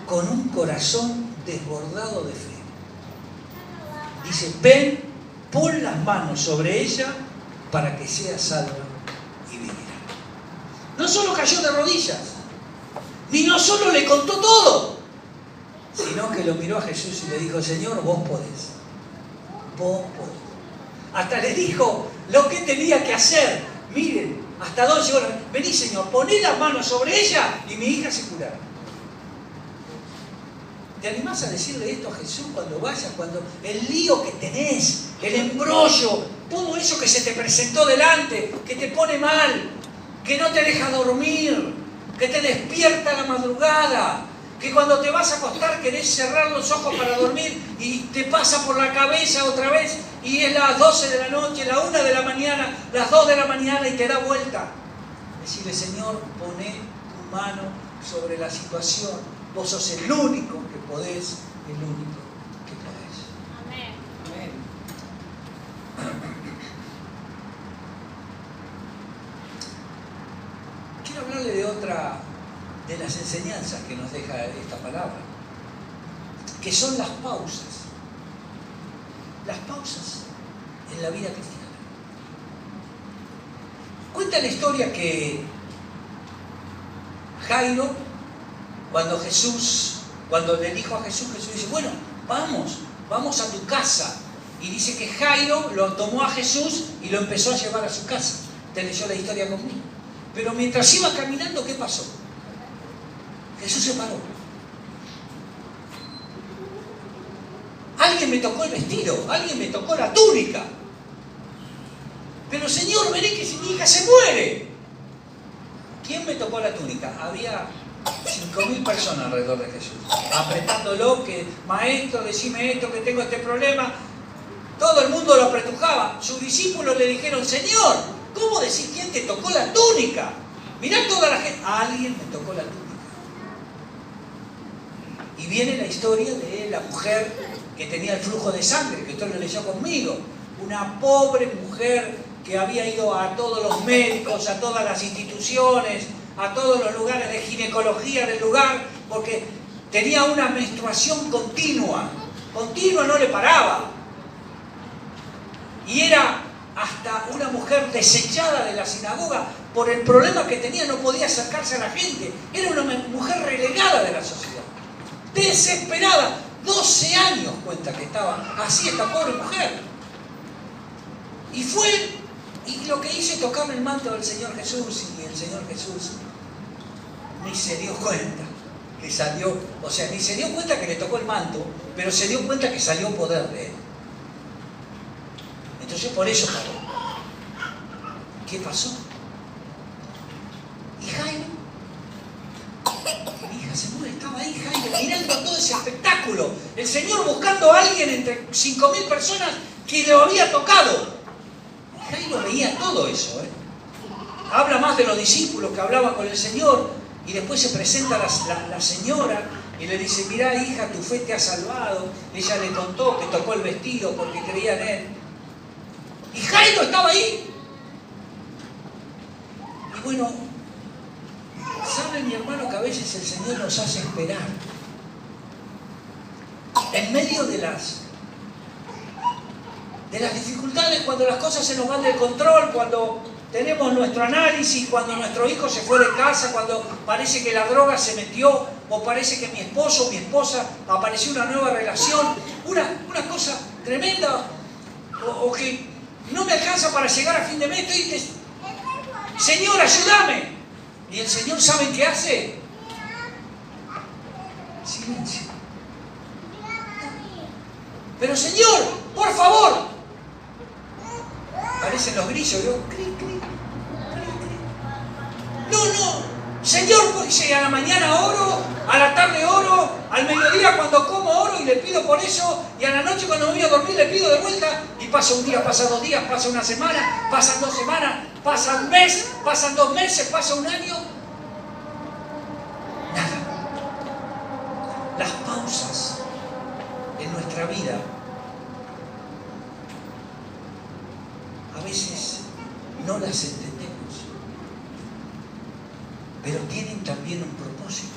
con un corazón desbordado de fe. Dice, ven, pon las manos sobre ella para que sea salva y vivirá. No solo cayó de rodillas, ni no solo le contó todo, sino que lo miró a Jesús y le dijo, Señor, vos podés. Vos podés. Hasta le dijo lo que tenía que hacer. Miren, hasta dónde llegó. Vení, Señor, poné las manos sobre ella y mi hija se curará. ¿Te animás a decirle esto a Jesús cuando vayas, cuando el lío que tenés, el embrollo, todo eso que se te presentó delante, que te pone mal, que no te deja dormir, que te despierta a la madrugada, que cuando te vas a acostar querés cerrar los ojos para dormir y te pasa por la cabeza otra vez y es las 12 de la noche, la 1 de la mañana, las 2 de la mañana y te da vuelta? Decirle, Señor, poné tu mano sobre la situación. Vos sos el único que podés, el único que podés. Amén. Amén. Quiero hablarle de otra de las enseñanzas que nos deja esta palabra, que son las pausas. Las pausas en la vida cristiana. Cuenta la historia que Jairo, cuando le dijo a Jesús, Jesús dice, bueno, vamos a tu casa. Y dice que Jairo lo tomó a Jesús y lo empezó a llevar a su casa. Te leyó la historia conmigo. Pero mientras iba caminando, ¿qué pasó? Jesús se paró. Alguien me tocó el vestido, alguien me tocó la túnica. Pero Señor, veré que si mi hija se muere. ¿Quién me tocó la túnica? Había 5.000 personas alrededor de Jesús, apretándolo, que maestro, decime esto, que tengo este problema. Todo el mundo lo apretujaba. Sus discípulos le dijeron, Señor, ¿cómo decís quién te tocó la túnica? Mirá toda la gente. Alguien me tocó la túnica. Y viene la historia de la mujer que tenía el flujo de sangre, que usted lo leyó conmigo. Una pobre mujer que había ido a todos los médicos, a todas las instituciones, a todos los lugares de ginecología del lugar, porque tenía una menstruación continua, no le paraba. Y era hasta una mujer desechada de la sinagoga por el problema que tenía, no podía acercarse a la gente. Era una mujer relegada de la sociedad, desesperada. 12 años cuenta que estaba así esta pobre mujer. Y fue, y lo que hizo es tocarle el manto del Señor Jesús, y el Señor Jesús ni se dio cuenta que salió, o sea, ni se dio cuenta que le tocó el manto, pero se dio cuenta que salió poder de él. Entonces por eso paró. ¿Qué pasó? Y Jairo, mi hija se muere, estaba ahí Jairo mirando todo ese espectáculo. El Señor buscando a alguien entre 5.000 personas que lo había tocado. Jairo veía todo eso. Habla más de los discípulos que hablaban con el Señor y después se presenta la señora y le dice, mirá hija, tu fe te ha salvado. Ella le contó que tocó el vestido porque creía en él. Y Jairo estaba ahí. Y bueno, ¿sabe mi hermano que a veces el Señor nos hace esperar? En medio de las dificultades, cuando las cosas se nos van del control, cuando tenemos nuestro análisis, cuando nuestro hijo se fue de casa, cuando parece que la droga se metió, o parece que mi esposo o mi esposa apareció una nueva relación, una cosa tremenda, o que no me alcanza para llegar a fin de mes, Señor, ayúdame. Y el Señor, ¿saben qué hace? Silencio. Pero Señor, por favor. Parecen los grillos, yo. No. Señor, porque a la mañana oro, a la tarde oro, al mediodía cuando como oro y le pido por eso, y a la noche cuando me voy a dormir le pido de vuelta, y pasa un día, pasa 2 días, pasa una semana, pasan 2 semanas, pasa un mes, pasan 2 meses, pasa un año. Nada. Las pausas en nuestra vida a veces no las entendemos, pero tienen también un propósito.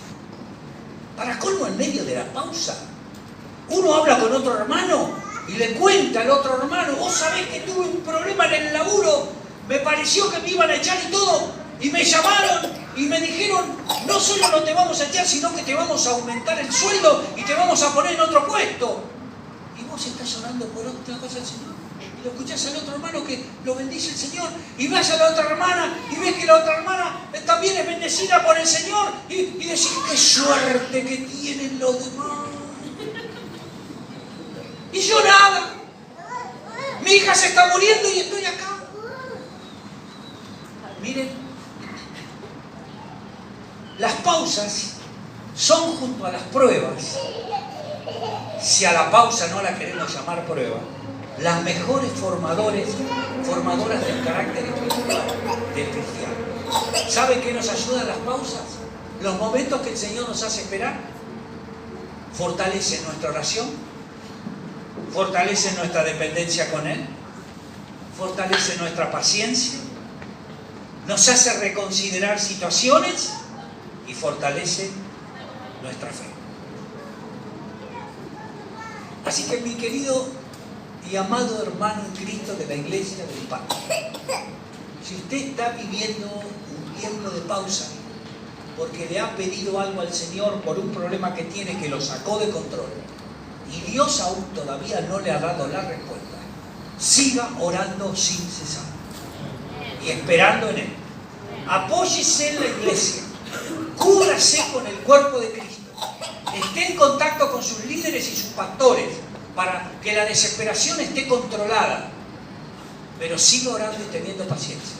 Para colmo, en medio de la pausa, uno habla con otro hermano y le cuenta al otro hermano, vos sabés que tuve un problema en el laburo, me pareció que me iban a echar y todo, y me llamaron y me dijeron, no solo no te vamos a echar, sino que te vamos a aumentar el sueldo y te vamos a poner en otro puesto. Y vos estás orando por otra cosa del Señor. Y lo escuchás al otro hermano que lo bendice el Señor, y vas a la otra hermana y ves que la otra hermana también es bendecida por el Señor, y decís, qué suerte que tienen los demás. Y yo nada. Mi hija se está muriendo y estoy acá. Miren, las pausas son junto a las pruebas, si a la pausa no la queremos llamar prueba, las mejores formadoras del carácter espiritual del cristiano. ¿Saben qué nos ayudan las pausas? Los momentos que el Señor nos hace esperar fortalecen nuestra oración, fortalecen nuestra dependencia con Él, fortalecen nuestra paciencia, nos hace reconsiderar situaciones y fortalece nuestra fe. Así que mi querido y amado hermano en Cristo de la Iglesia del Padre, si usted está viviendo un tiempo de pausa porque le ha pedido algo al Señor por un problema que tiene que lo sacó de control y Dios aún todavía no le ha dado la respuesta, siga orando sin cesar y esperando en Él. Apóyese en la iglesia, cúbrase con el cuerpo de Cristo, esté en contacto con sus líderes y sus pastores para que la desesperación esté controlada, pero siga orando y teniendo paciencia.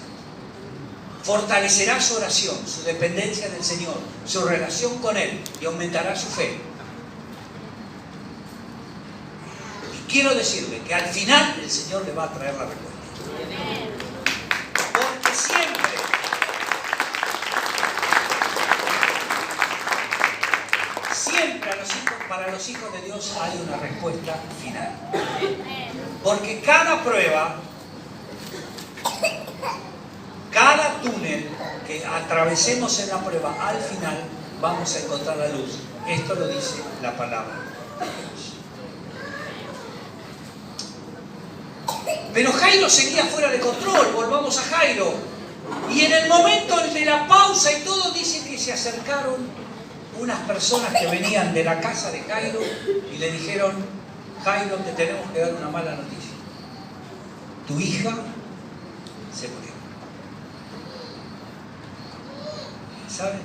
Fortalecerá su oración, su dependencia del Señor, su relación con Él, y aumentará su fe. Y quiero decirle que al final el Señor le va a traer la respuesta. Porque siempre para los hijos de Dios hay una respuesta final. Porque cada prueba, cada túnel que atravesemos en la prueba, al final vamos a encontrar la luz. Esto lo dice la palabra de Dios. Pero Jairo seguía fuera de control. Volvamos a Jairo. Y en el momento de la pausa y todo, dice que se acercaron unas personas que venían de la casa de Jairo y le dijeron, Jairo, te tenemos que dar una mala noticia. Tu hija se murió. ¿Saben?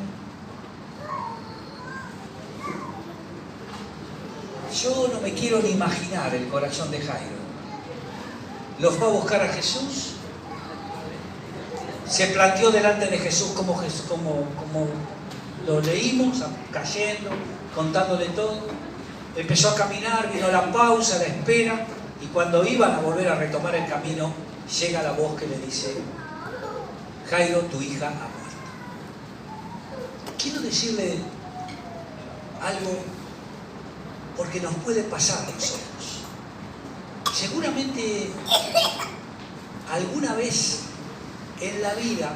Yo no me quiero ni imaginar el corazón de Jairo. Los fue a buscar a Jesús, se planteó delante de Jesús como lo leímos, cayendo, contándole todo. Empezó a caminar, vino la pausa, la espera, y cuando iban a volver a retomar el camino, llega la voz que le dice: Jairo, tu hija ha muerto. Quiero decirle algo porque nos puede pasar a nosotros. Seguramente alguna vez en la vida,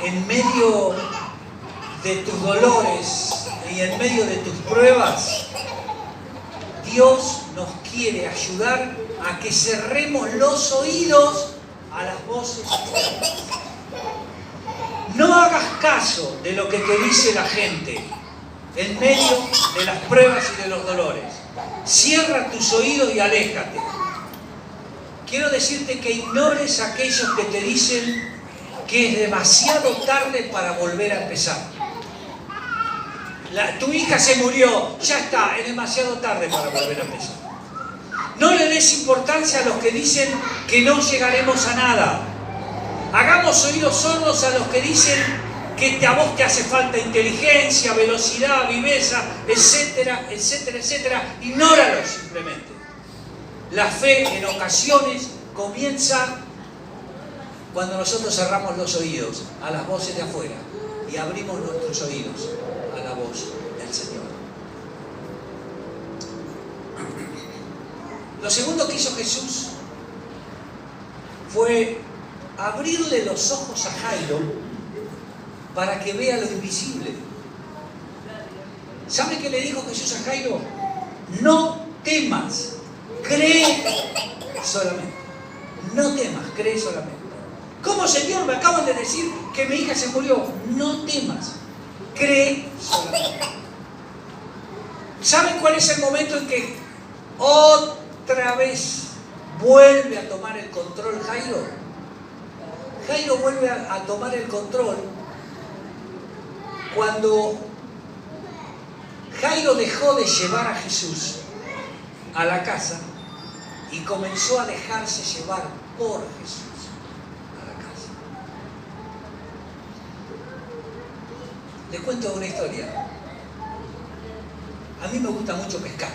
en medio de tus dolores y en medio de tus pruebas, Dios nos quiere ayudar a que cerremos los oídos a las voces externas. No hagas caso de lo que te dice la gente en medio de las pruebas y de los dolores. Cierra tus oídos y aléjate. Quiero decirte que ignores a aquellos que te dicen que es demasiado tarde para volver a empezar. Tu hija se murió, ya está, es demasiado tarde para volver a empezar. No le des importancia a los que dicen que no llegaremos a nada. Hagamos oídos sordos a los que dicen que a vos te hace falta inteligencia, velocidad, viveza, etcétera, etcétera, etcétera. Ignóralos simplemente. La fe en ocasiones comienza cuando nosotros cerramos los oídos a las voces de afuera y abrimos nuestros oídos a la voz del Señor. Lo segundo que hizo Jesús fue abrirle los ojos a Jairo para que vea lo invisible. ¿Sabe qué le dijo Jesús a Jairo? No temas, cree solamente. No temas, cree solamente. ¿Cómo, Señor? Me acaban de decir que mi hija se murió. No temas, cree solamente. ¿Saben cuál es el momento en que otra vez vuelve a tomar el control Jairo? Jairo vuelve a tomar el control cuando Jairo dejó de llevar a Jesús a la casa y comenzó a dejarse llevar por Jesús a la casa. Les cuento una historia. A mí me gusta mucho pescar.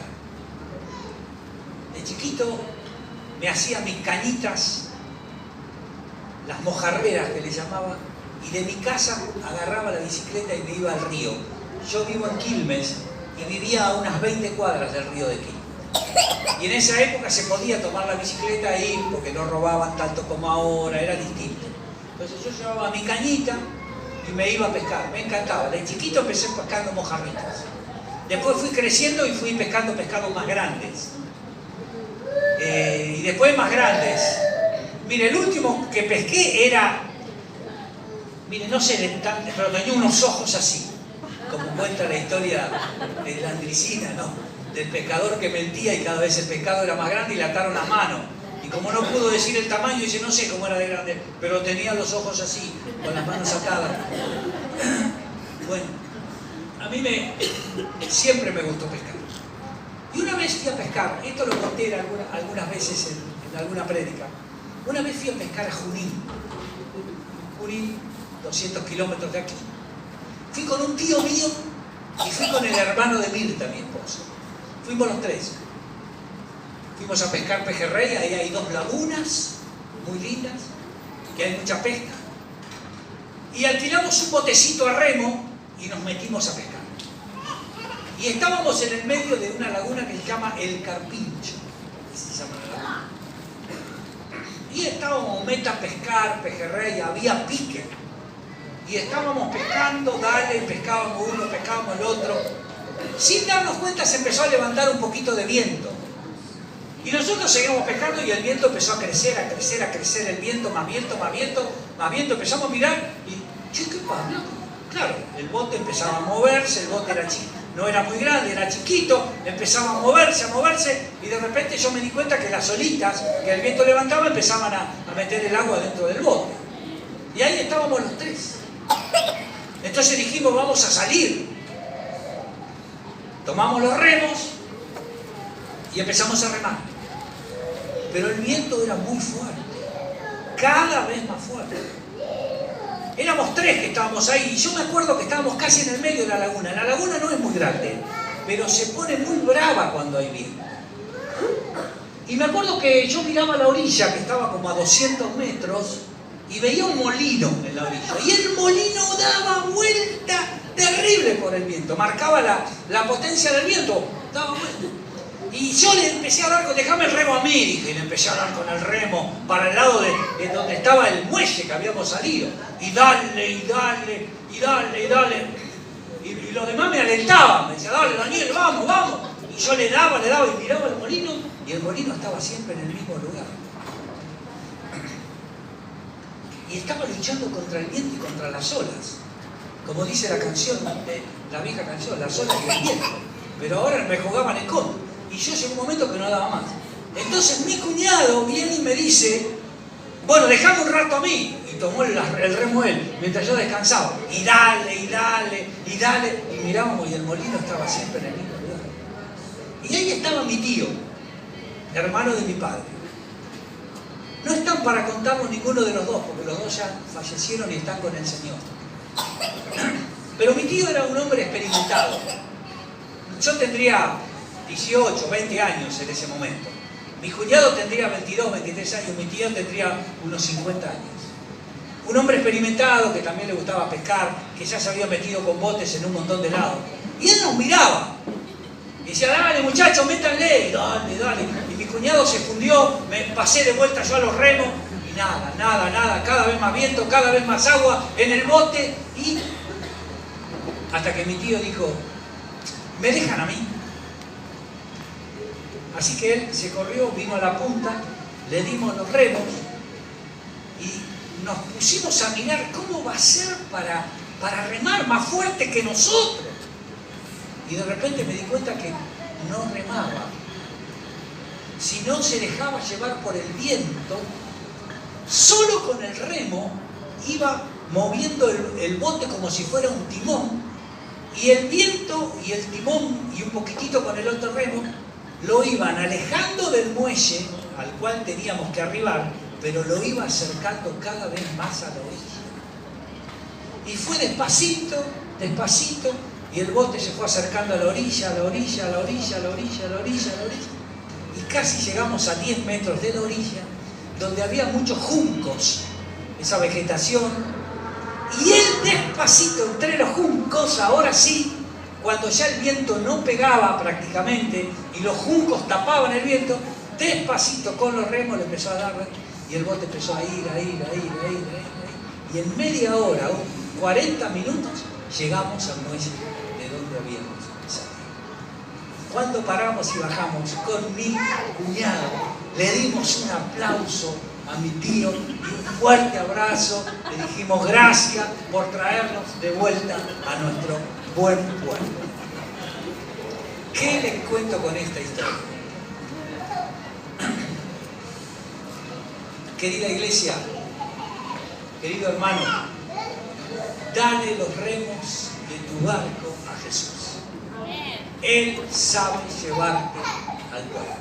De chiquito me hacía mis cañitas, las mojarreras que le llamaba, y de mi casa agarraba la bicicleta y me iba al río. Yo vivo en Quilmes y vivía a unas 20 cuadras del río de Quilmes. Y en esa época se podía tomar la bicicleta e ir porque no robaban tanto como ahora, era distinto. Entonces yo llevaba mi cañita y me iba a pescar, me encantaba. De chiquito empecé pescando mojarritas. Después fui creciendo y fui pescando pescados más grandes. Y después más grandes. Mire, el último que pesqué era, mire, no sé, pero tenía unos ojos así, como cuenta la historia de la Andricina, ¿no? Del pescador que mentía y cada vez el pescado era más grande y le ataron a mano. Y como no pudo decir el tamaño, dice, no sé cómo era de grande, pero tenía los ojos así, con las manos atadas. Bueno, a mí siempre me gustó pescar. Y una vez fui a pescar, esto lo conté algunas veces en alguna prédica. Una vez fui a pescar a Junín. Junín, 200 kilómetros de aquí. Fui con un tío mío y fui con el hermano de Mirta, mi esposa. Fuimos los tres. Fuimos a pescar pejerrey, ahí hay 2 lagunas muy lindas, que hay mucha pesca. Y alquilamos un botecito a remo y nos metimos a pescar. Y estábamos en el medio de una laguna que se llama El Carpincho. Así se llama la laguna. Y estábamos meta a pescar, pejerrey, había pique. Y estábamos pescando, dale, pescábamos uno, pescábamos el otro. Sin darnos cuenta se empezó a levantar un poquito de viento. Y nosotros seguimos pescando y el viento empezó a crecer, a crecer, a crecer el viento, más viento, más viento, más viento. Empezamos a mirar y, che, ¿qué pasa? Claro, el bote empezaba a moverse, el bote era chico. No era muy grande, era chiquito, empezaba a moverse, y de repente yo me di cuenta que las olitas que el viento levantaba empezaban a meter el agua dentro del bote. Y ahí estábamos los tres. Entonces dijimos, vamos a salir. Tomamos los remos y empezamos a remar. Pero el viento era muy fuerte, cada vez más fuerte. éramos 3 que estábamos ahí, y yo me acuerdo que estábamos casi en el medio de la laguna. La laguna no es muy grande, pero se pone muy brava cuando hay viento. Y me acuerdo que yo miraba la orilla, que estaba como a 200 metros, y veía un molino en la orilla. Y el molino daba vuelta terrible por el viento, marcaba la potencia del viento, daba vuelta. Y yo le empecé a dar, déjame el remo a mí, dije, y le empecé a dar con el remo para el lado de donde estaba el muelle que habíamos salido. Y dale, y dale, y dale, y dale. Y los demás me alentaban, me decían, dale Daniel, vamos, vamos. Y yo le daba y miraba el molino, y el molino estaba siempre en el mismo lugar. Y estaba luchando contra el viento y contra las olas. Como dice la canción, la vieja canción, las olas y el viento. Pero ahora me jugaban en contra. Y yo llegó un momento que no daba más. Entonces mi cuñado viene y me dice, bueno, dejame un rato a mí. Y tomó el remo él, mientras yo descansaba. Y dale, y dale, y dale. Y mirábamos y el molino estaba siempre en el mismo lugar. Y ahí estaba mi tío, hermano de mi padre. No están para contarnos ninguno de los dos, porque los dos ya fallecieron y están con el Señor. Pero mi tío era un hombre experimentado. Yo tendría 18, 20 años en ese momento. Mi cuñado tendría 22, 23 años, mi tío tendría unos 50 años. Un hombre experimentado que también le gustaba pescar, que ya se había metido con botes en un montón de lados. Y él nos miraba. Y decía, dale muchachos, métanle, dale, dale. Y mi cuñado se fundió, me pasé de vuelta yo a los remos, y nada, nada, nada, cada vez más viento, cada vez más agua en el bote, y hasta que mi tío dijo, ¿me dejan a mí? Así que él se corrió, vino a la punta, le dimos los remos, y nos pusimos a mirar cómo va a ser para remar más fuerte que nosotros. Y de repente me di cuenta que no remaba, sino se dejaba llevar por el viento. Solo con el remo iba moviendo el bote como si fuera un timón, y el viento y el timón y un poquitito con el otro remo lo iban alejando del muelle al cual teníamos que arribar, pero lo iba acercando cada vez más a la orilla. Y fue despacito, despacito, y el bote se fue acercando a la orilla, a la orilla, a la orilla, a la orilla, a la orilla, a la orilla. Y casi llegamos a 10 metros de la orilla, donde había muchos juncos, esa vegetación. Y él despacito, entre los juncos, ahora sí, cuando ya el viento no pegaba prácticamente, y los juncos tapaban el viento, despacito con los remos le empezó a dar, y el bote empezó a ir, a ir, a ir, a ir, a ir, a ir. Y en media hora, 40 minutos, llegamos al muelle de donde habíamos salido. Cuando paramos y bajamos con mi cuñado, le dimos un aplauso a mi tío y un fuerte abrazo. Le dijimos gracias por traernos de vuelta a nuestro buen pueblo. ¿Qué les cuento con esta historia? Querida iglesia, querido hermano, dale los remos de tu barco a Jesús. Él sabe llevarte al puerto.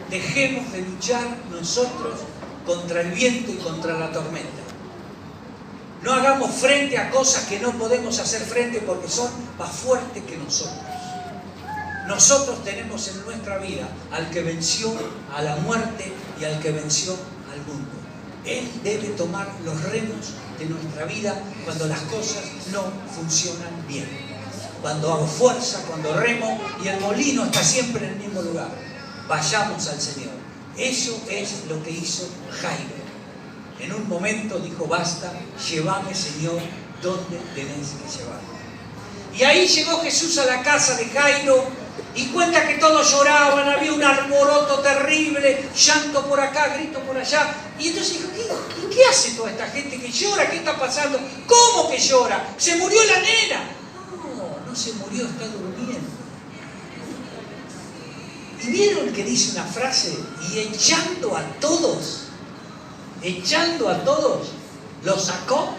Dejemos de luchar nosotros contra el viento y contra la tormenta. No hagamos frente a cosas que no podemos hacer frente porque son más fuertes que nosotros. Nosotros tenemos en nuestra vida al que venció a la muerte y al que venció al mundo. Él debe tomar los remos de nuestra vida cuando las cosas no funcionan bien. Cuando hago fuerza, cuando remo y el molino está siempre en el mismo lugar. Vayamos al Señor. Eso es lo que hizo Jairo. En un momento dijo, basta, llévame Señor, donde tenés que llevarme. Y ahí llegó Jesús a la casa de Jairo y cuenta que todos lloraban, había un alboroto terrible, llanto por acá, grito por allá. Y entonces dijo, ¿qué hace toda esta gente que llora? ¿Qué está pasando? ¿Cómo que llora? ¿Se murió la nena? No se murió, está durmiendo. ¿Y vieron que dice una frase? Y echando a todos, los sacó,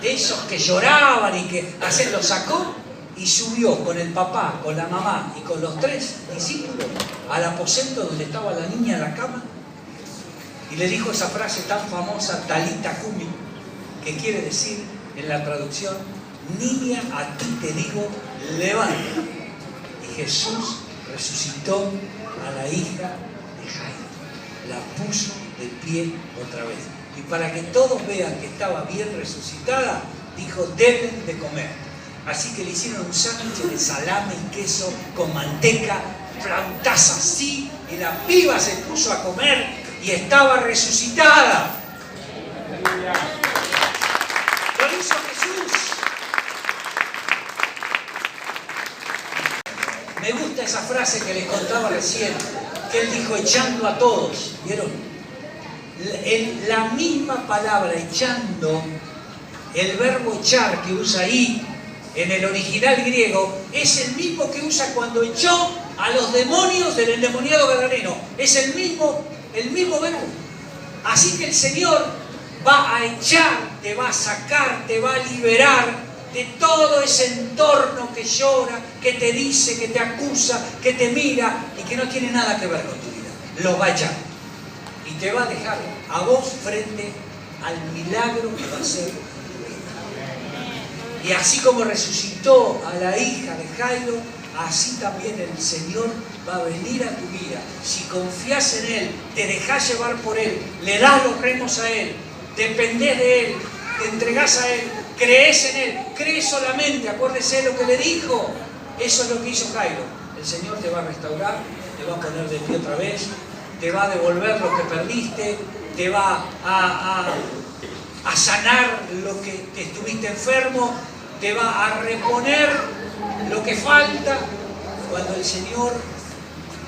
de esos que lloraban y que hacen, los sacó y subió con el papá, con la mamá y con los 3 discípulos al aposento donde estaba la niña en la cama y le dijo esa frase tan famosa, Talita Cumi, que quiere decir en la traducción: niña, a ti te digo, levántate. Y Jesús resucitó a la hija de Jairo, la puso de pie otra vez. Y para que todos vean que estaba bien resucitada, dijo: deben de comer. Así que le hicieron un sándwich de salame y queso con manteca, flautaza así, y la piba se puso a comer y estaba resucitada. Lo hizo Jesús. Me gusta esa frase que les contaba recién, que él dijo: echando a todos. ¿Vieron? La misma palabra echando, el verbo echar que usa ahí en el original griego, es el mismo que usa cuando echó a los demonios del endemoniado gadareno. Es el mismo verbo. Así que el Señor va a echar, te va a sacar, te va a liberar de todo ese entorno que llora, que te dice, que te acusa, que te mira y que no tiene nada que ver con tu vida. Lo va a echar. Y te va a dejar a vos frente al milagro que va a ser tu vida. Y así como resucitó a la hija de Jairo, así también el Señor va a venir a tu vida. Si confías en Él, te dejás llevar por Él, le das los remos a Él, dependés de Él, te entregás a Él, crees en Él, crees solamente, acuérdese lo que le dijo. Eso es lo que hizo Jairo. El Señor te va a restaurar, te va a poner de pie otra vez, te va a devolver lo que perdiste, te va a sanar lo que te estuviste enfermo, te va a reponer lo que falta. Cuando el Señor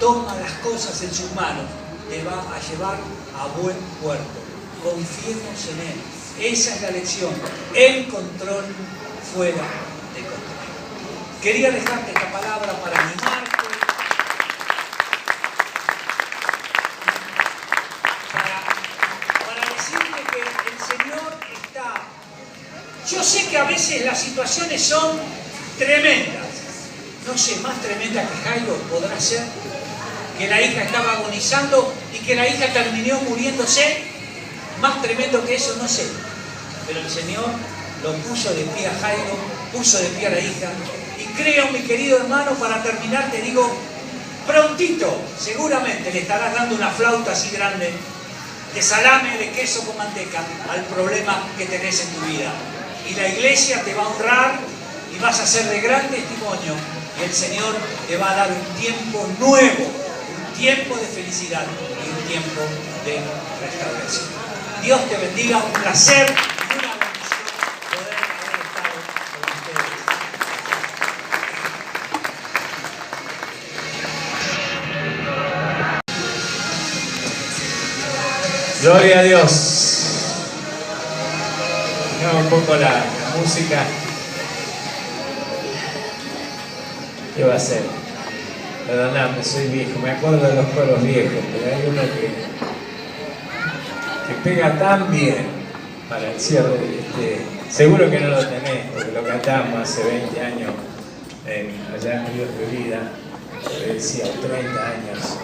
toma las cosas en sus manos, te va a llevar a buen puerto. Confiemos en Él. Esa es la lección. El control fuera de control. Quería dejarte esta palabra para animarte, para decirte que el Señor está. Yo sé que a veces las situaciones son tremendas. No sé, más tremenda que Jairo podrá ser, que la hija estaba agonizando y que la hija terminó muriéndose. Más tremendo que eso, no sé. Pero el Señor lo puso de pie a Jairo, puso de pie a la hija. Y creo, mi querido hermano, para terminar te digo, prontito, seguramente le estarás dando una flauta así grande de salame, de queso con manteca al problema que tenés en tu vida. Y la iglesia te va a honrar y vas a ser de gran testimonio. Y el Señor te va a dar un tiempo nuevo, un tiempo de felicidad y un tiempo de restauración. Dios te bendiga, un placer y una bendición poder haber estado con ustedes. Gloria a Dios. No, un poco la música. ¿Qué va a hacer? Perdóname, soy viejo. Me acuerdo de los coros viejos, pero hay uno que pega tan bien para el cierre. Seguro que no lo tenés, porque lo cantamos hace 20 años allá en Río de Vida. Decía 30 años.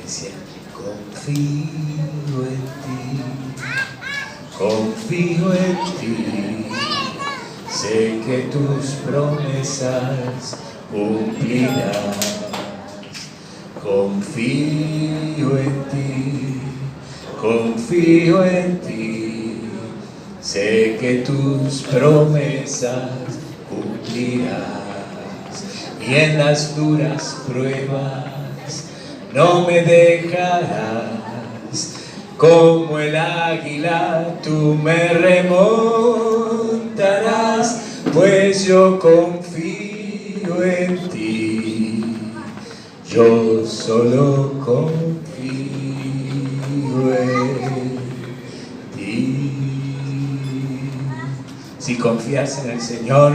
Decía: confío en ti, confío en ti, sé que tus promesas cumplirás. Confío en ti, confío en ti, sé que tus promesas cumplirás. Y en las duras pruebas no me dejarás. Como el águila tú me remontarás, pues yo confío en ti. Yo solo confío en ti. Si confías en el Señor,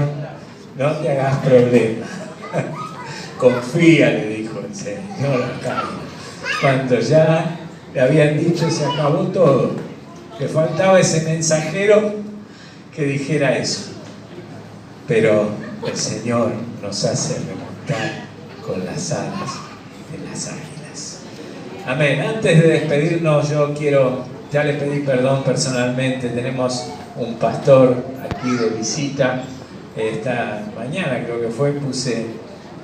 no te hagas problema. Confía, le dijo el Señor a Jairo. Cuando ya le habían dicho se acabó todo, le faltaba ese mensajero que dijera eso. Pero el Señor nos hace remontar con las alas de las águilas. Amén. Antes de despedirnos, yo quiero, ya le pedí perdón personalmente, tenemos un pastor aquí de visita. Esta mañana creo que fue, puse,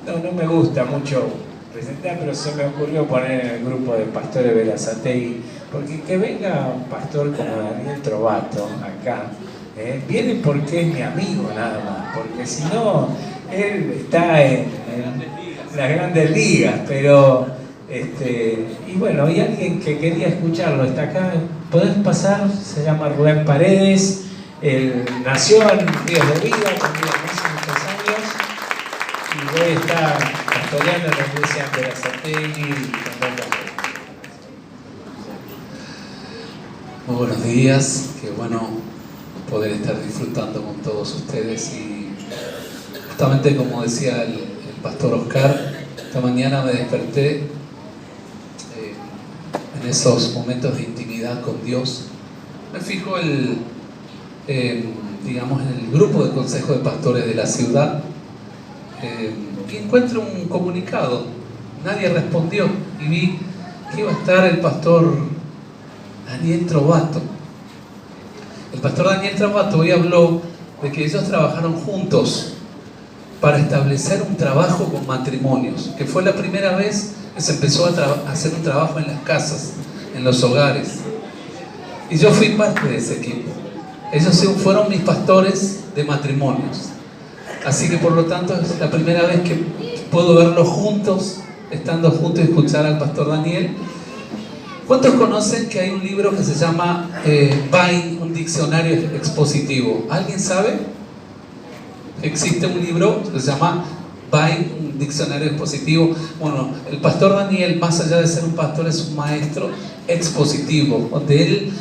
no me gusta mucho presentar, pero se me ocurrió poner en el grupo de pastores Berazategui, porque que venga un pastor como Daniel Trovato acá, viene porque es mi amigo nada más, porque si no, él está en las grandes ligas, pero y bueno, hay alguien que quería escucharlo, está acá, ¿podés pasar? Se llama Rubén Paredes, él nació en Ríos de Vida, conmigo hace muchos años, y hoy está pastoreando en la iglesia de Berazategui. Muy buenos días, qué bueno poder estar disfrutando con todos ustedes, y justamente como decía el pastor Oscar, esta mañana me desperté en esos momentos de intimidad con Dios. Me fijo digamos, en el grupo de consejo de pastores de la ciudad, y encuentro un comunicado. Nadie respondió y vi que iba a estar el pastor Daniel Trovato. El pastor Daniel Trovato hoy habló de que ellos trabajaron juntos para establecer un trabajo con matrimonios, que fue la primera vez que se empezó a hacer un trabajo en las casas, en los hogares. Y yo fui parte de ese equipo. Ellos fueron mis pastores de matrimonios. Así que por lo tanto es la primera vez que puedo verlos juntos, estando juntos y escuchar al pastor Daniel. ¿Cuántos conocen que hay un libro que se llama Vine, un diccionario expositivo? ¿Alguien sabe? Existe un libro que se llama Vine, un diccionario expositivo. Bueno, el pastor Daniel, más allá de ser un pastor, es un maestro expositivo, donde él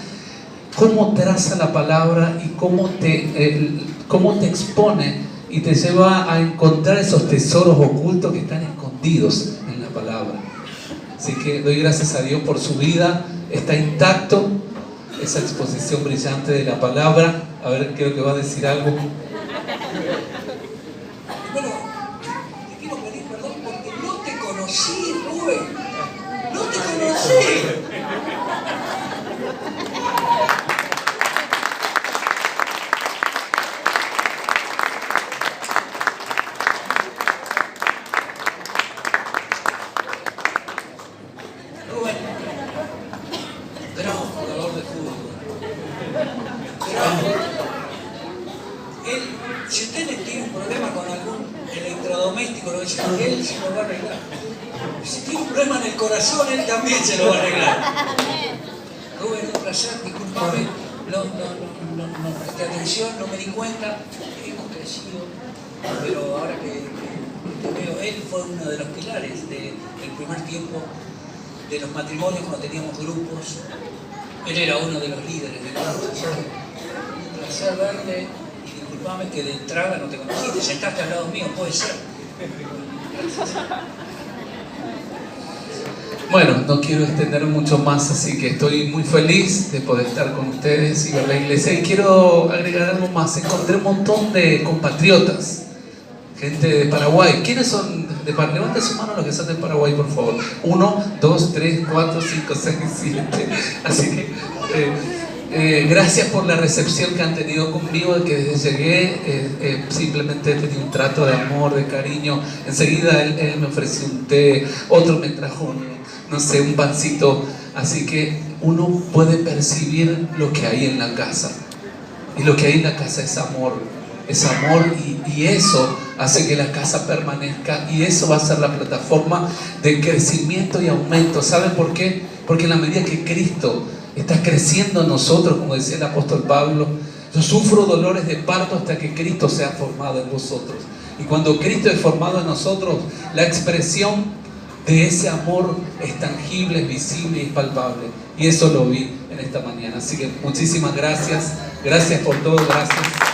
cómo traza la palabra y cómo te expone y te lleva a encontrar esos tesoros ocultos que están escondidos en la palabra. Así que doy gracias a Dios por su vida, está intacto, esa exposición brillante de la palabra. A ver, creo que va a decir algo. Bueno, te quiero pedir perdón porque no te conocí, Rubén. No te conocí. Rubén, gran jugador de fútbol. Si usted tiene un problema con algún electrodoméstico, él se lo va a arreglar. Si tiene un problema en el corazón, él también se lo va a arreglar. Rubén, un placer, discúlpame, no presté atención, no me di cuenta, hemos crecido, pero ahora que te veo, él fue uno de los pilares del primer tiempo de los matrimonios cuando teníamos grupos. Él era uno de los líderes de grupos. Un placer verle. Disculpame que de entrada no te conocí, te sentaste al lado mío, puede ser. Bueno, no quiero extender mucho más, así que estoy muy feliz de poder estar con ustedes y ver la iglesia. Y quiero agregar algo más. Encontré un montón de compatriotas, gente de Paraguay. ¿Quiénes son de Paraguay? Levanten su mano los que son de Paraguay, por favor. 1, 2, 3, 4, 5, 6, 7. Así que gracias por la recepción que han tenido conmigo, de que desde llegué simplemente he tenido un trato de amor, de cariño. Enseguida él me ofreció un té, otro me trajo un pancito. Así que uno puede percibir lo que hay en la casa, y lo que hay en la casa es amor, y eso hace que la casa permanezca, y eso va a ser la plataforma de crecimiento y aumento. ¿Saben por qué? Porque en la medida que Cristo está creciendo en nosotros, como decía el apóstol Pablo, yo sufro dolores de parto hasta que Cristo sea formado en vosotros. Y cuando Cristo es formado en nosotros, la expresión de ese amor es tangible, es visible y es palpable. Y eso lo vi en esta mañana. Así que muchísimas gracias. Gracias por todo. Gracias.